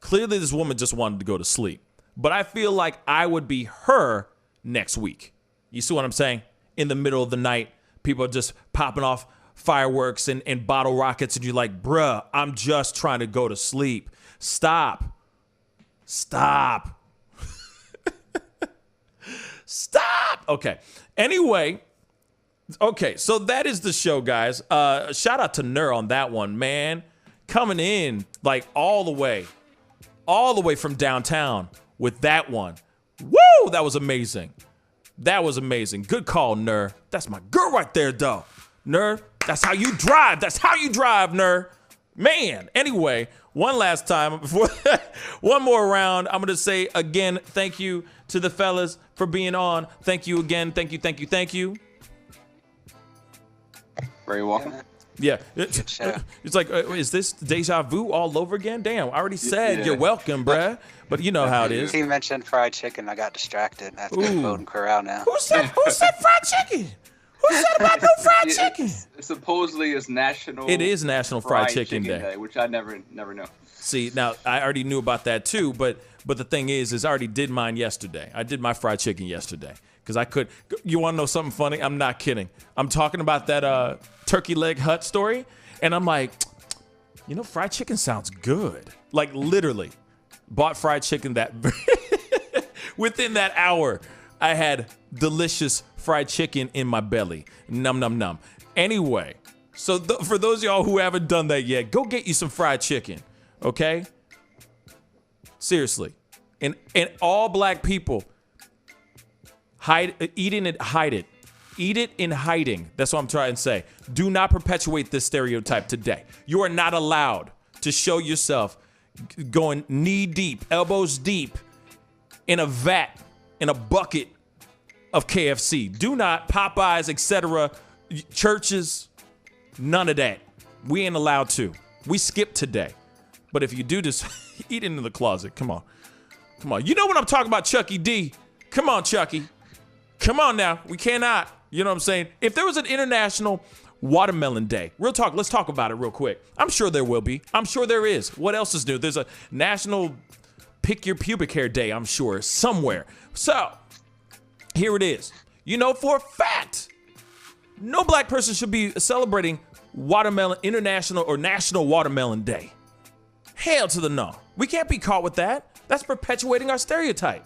clearly this woman just wanted to go to sleep. But I feel like I would be her next week. You see what I'm saying? In the middle of the night, people are just popping off fireworks and bottle rockets, and you're like, bruh, I'm just trying to go to sleep. Stop. Stop. Okay. Anyway, okay, so that is the show, guys. Shout out to Nur on that one, man. Coming in like all the way from downtown, with that one. Woo! That was amazing. That was amazing. Good call, Nur. That's my girl right there, though. Nur, that's how you drive. That's how you drive, Nur. Man, anyway, one last time before one more round, I'm going to say again, thank you to the fellas for being on. Thank you again. Thank you, thank you, thank you. Very welcome. Yeah. It's like, is this deja vu all over again? Damn, I already said you're welcome, bruh. But you know how it is. He mentioned fried chicken. I got distracted. I have to go vote and corral now. Who said fried chicken? Who said about no fried chicken? Supposedly it's National. It is National Fried Chicken Day, which I never know. See, now I already knew about that too, but the thing is I already did mine yesterday. I did my fried chicken yesterday because I could. You want to know something funny? I'm not kidding. I'm talking about that turkey leg hut story, and I'm like, you know, fried chicken sounds good. Like literally, bought fried chicken that within that hour, I had delicious fried chicken in my belly. Num, num, num. Anyway, so for those of y'all who haven't done that yet, go get you some fried chicken, okay? Seriously. And all black people, eat it. Eat it in hiding. That's what I'm trying to say. Do not perpetuate this stereotype today. You are not allowed to show yourself going knee deep, elbows deep in a vat, in a bucket of KFC. Do not, Popeyes, etc., churches, none of that. We ain't allowed to. We skip today. But if you do just eat it in the closet. Come on. Come on. You know what I'm talking about, Chucky D. Come on, Chucky. Come on now. We cannot. You know what I'm saying? If there was an International Watermelon Day, real talk, let's talk about it real quick. I'm sure there will be. I'm sure there is. What else is new? There's a National Pick Your Pubic Hair Day, I'm sure, somewhere. So, here it is. You know for a fact, no black person should be celebrating International or National Watermelon Day. Hell to the no. We can't be caught with that. That's perpetuating our stereotype.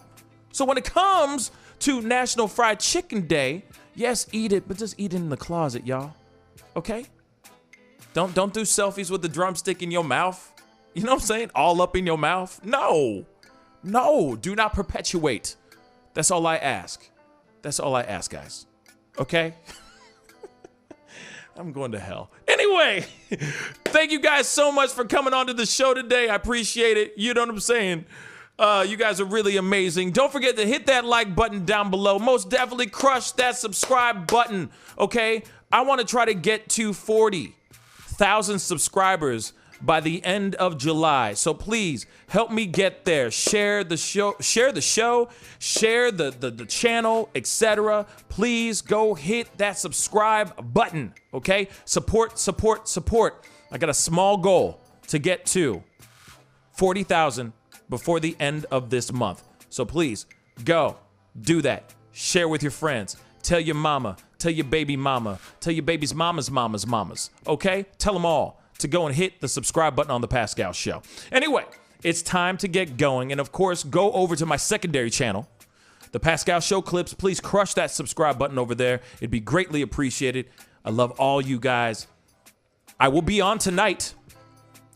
So when it comes to National Fried Chicken Day, yes, eat it, but just eat it in the closet, y'all. Okay? Don't do selfies with the drumstick in your mouth. You know what I'm saying? All up in your mouth. No. No, do not perpetuate. That's all I ask. That's all I ask, guys. Okay? I'm going to hell. Anyway, thank you guys so much for coming on to the show today. I appreciate it. You know what I'm saying? You guys are really amazing. Don't forget to hit that like button down below. Most definitely crush that subscribe button, okay? I want to try to get to 40,000 subscribers by the end of July. So please help me get there. Share the show, share the channel, etc. Please go hit that subscribe button, okay? Support. I got a small goal to get to 40,000 before the end of this month. So please go do that. Share with your friends. Tell your mama, tell your baby mama, tell your baby's mamas, okay? Tell them all to go and hit the subscribe button on The Pascal Show. Anyway, it's time to get going. And of course, go over to my secondary channel, The Pascal Show Clips. Please crush that subscribe button over there. It'd be greatly appreciated. I love all you guys. I will be on tonight.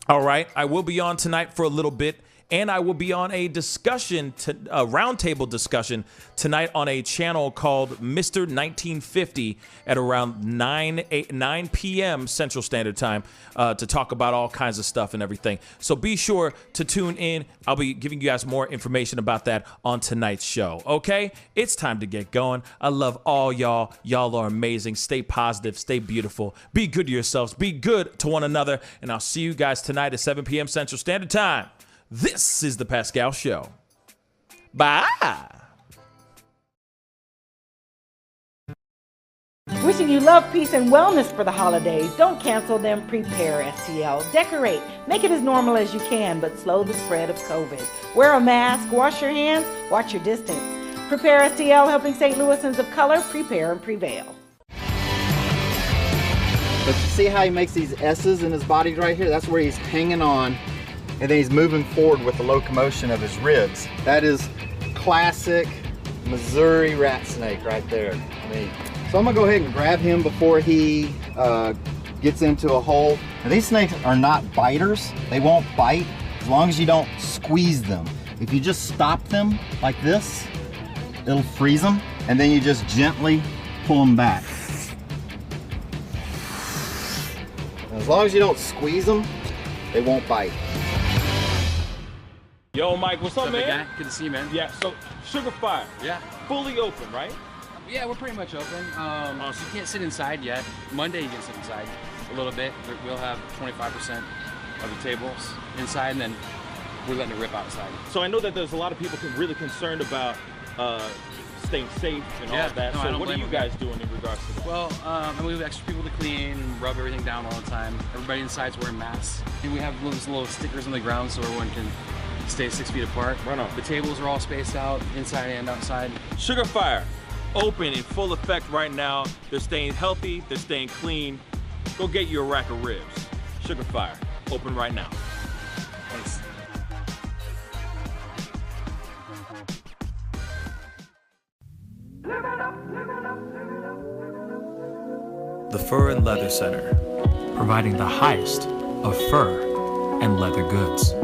All right, I will be on tonight for a little bit. And I will be on a discussion, a roundtable discussion tonight on a channel called Mr. 1950 at around 9 p.m. Central Standard Time to talk about all kinds of stuff and everything. So be sure to tune in. I'll be giving you guys more information about that on tonight's show. Okay? It's time to get going. I love all y'all. Y'all are amazing. Stay positive. Stay beautiful. Be good to yourselves. Be good to one another. And I'll see you guys tonight at 7 p.m. Central Standard Time. This is The Pascal Show. Bye. Wishing you love, peace, and wellness for the holidays. Don't cancel them. Prepare, STL. Decorate. Make it as normal as you can, but slow the spread of COVID. Wear a mask. Wash your hands. Watch your distance. Prepare, STL, helping St. Louisans of color prepare and prevail. But you see how he makes these S's in his body right here? That's where he's hanging on. And then he's moving forward with the locomotion of his ribs. That is classic Missouri rat snake right there. So I'm gonna go ahead and grab him before he gets into a hole. Now, these snakes are not biters. They won't bite as long as you don't squeeze them. If If you just stop them like this, it'll freeze them, and then you just gently pull them back. As long as you don't squeeze them, they won't bite. Yo, Mike, what's up, man? Guy? Good to see you, man. Yeah, so Sugar Fire. Yeah. Fully open, right? Yeah, we're pretty much open. So you can't sit inside yet. Monday you can sit inside a little bit. We'll have 25% of the tables inside, and then we're letting it rip outside. So I know that there's a lot of people really concerned about staying safe and all of that. No, So what are you guys doing in regards to that? Well, we have extra people to clean and rub everything down all the time. Everybody inside's wearing masks. And we have those little stickers on the ground so everyone can stay 6 feet apart. Right on. The tables are all spaced out, inside and outside. Sugar Fire, open in full effect right now. They're staying healthy, they're staying clean. Go get you a rack of ribs. Sugar Fire, open right now. Thanks. The Fur and Leather Center, providing the highest of fur and leather goods.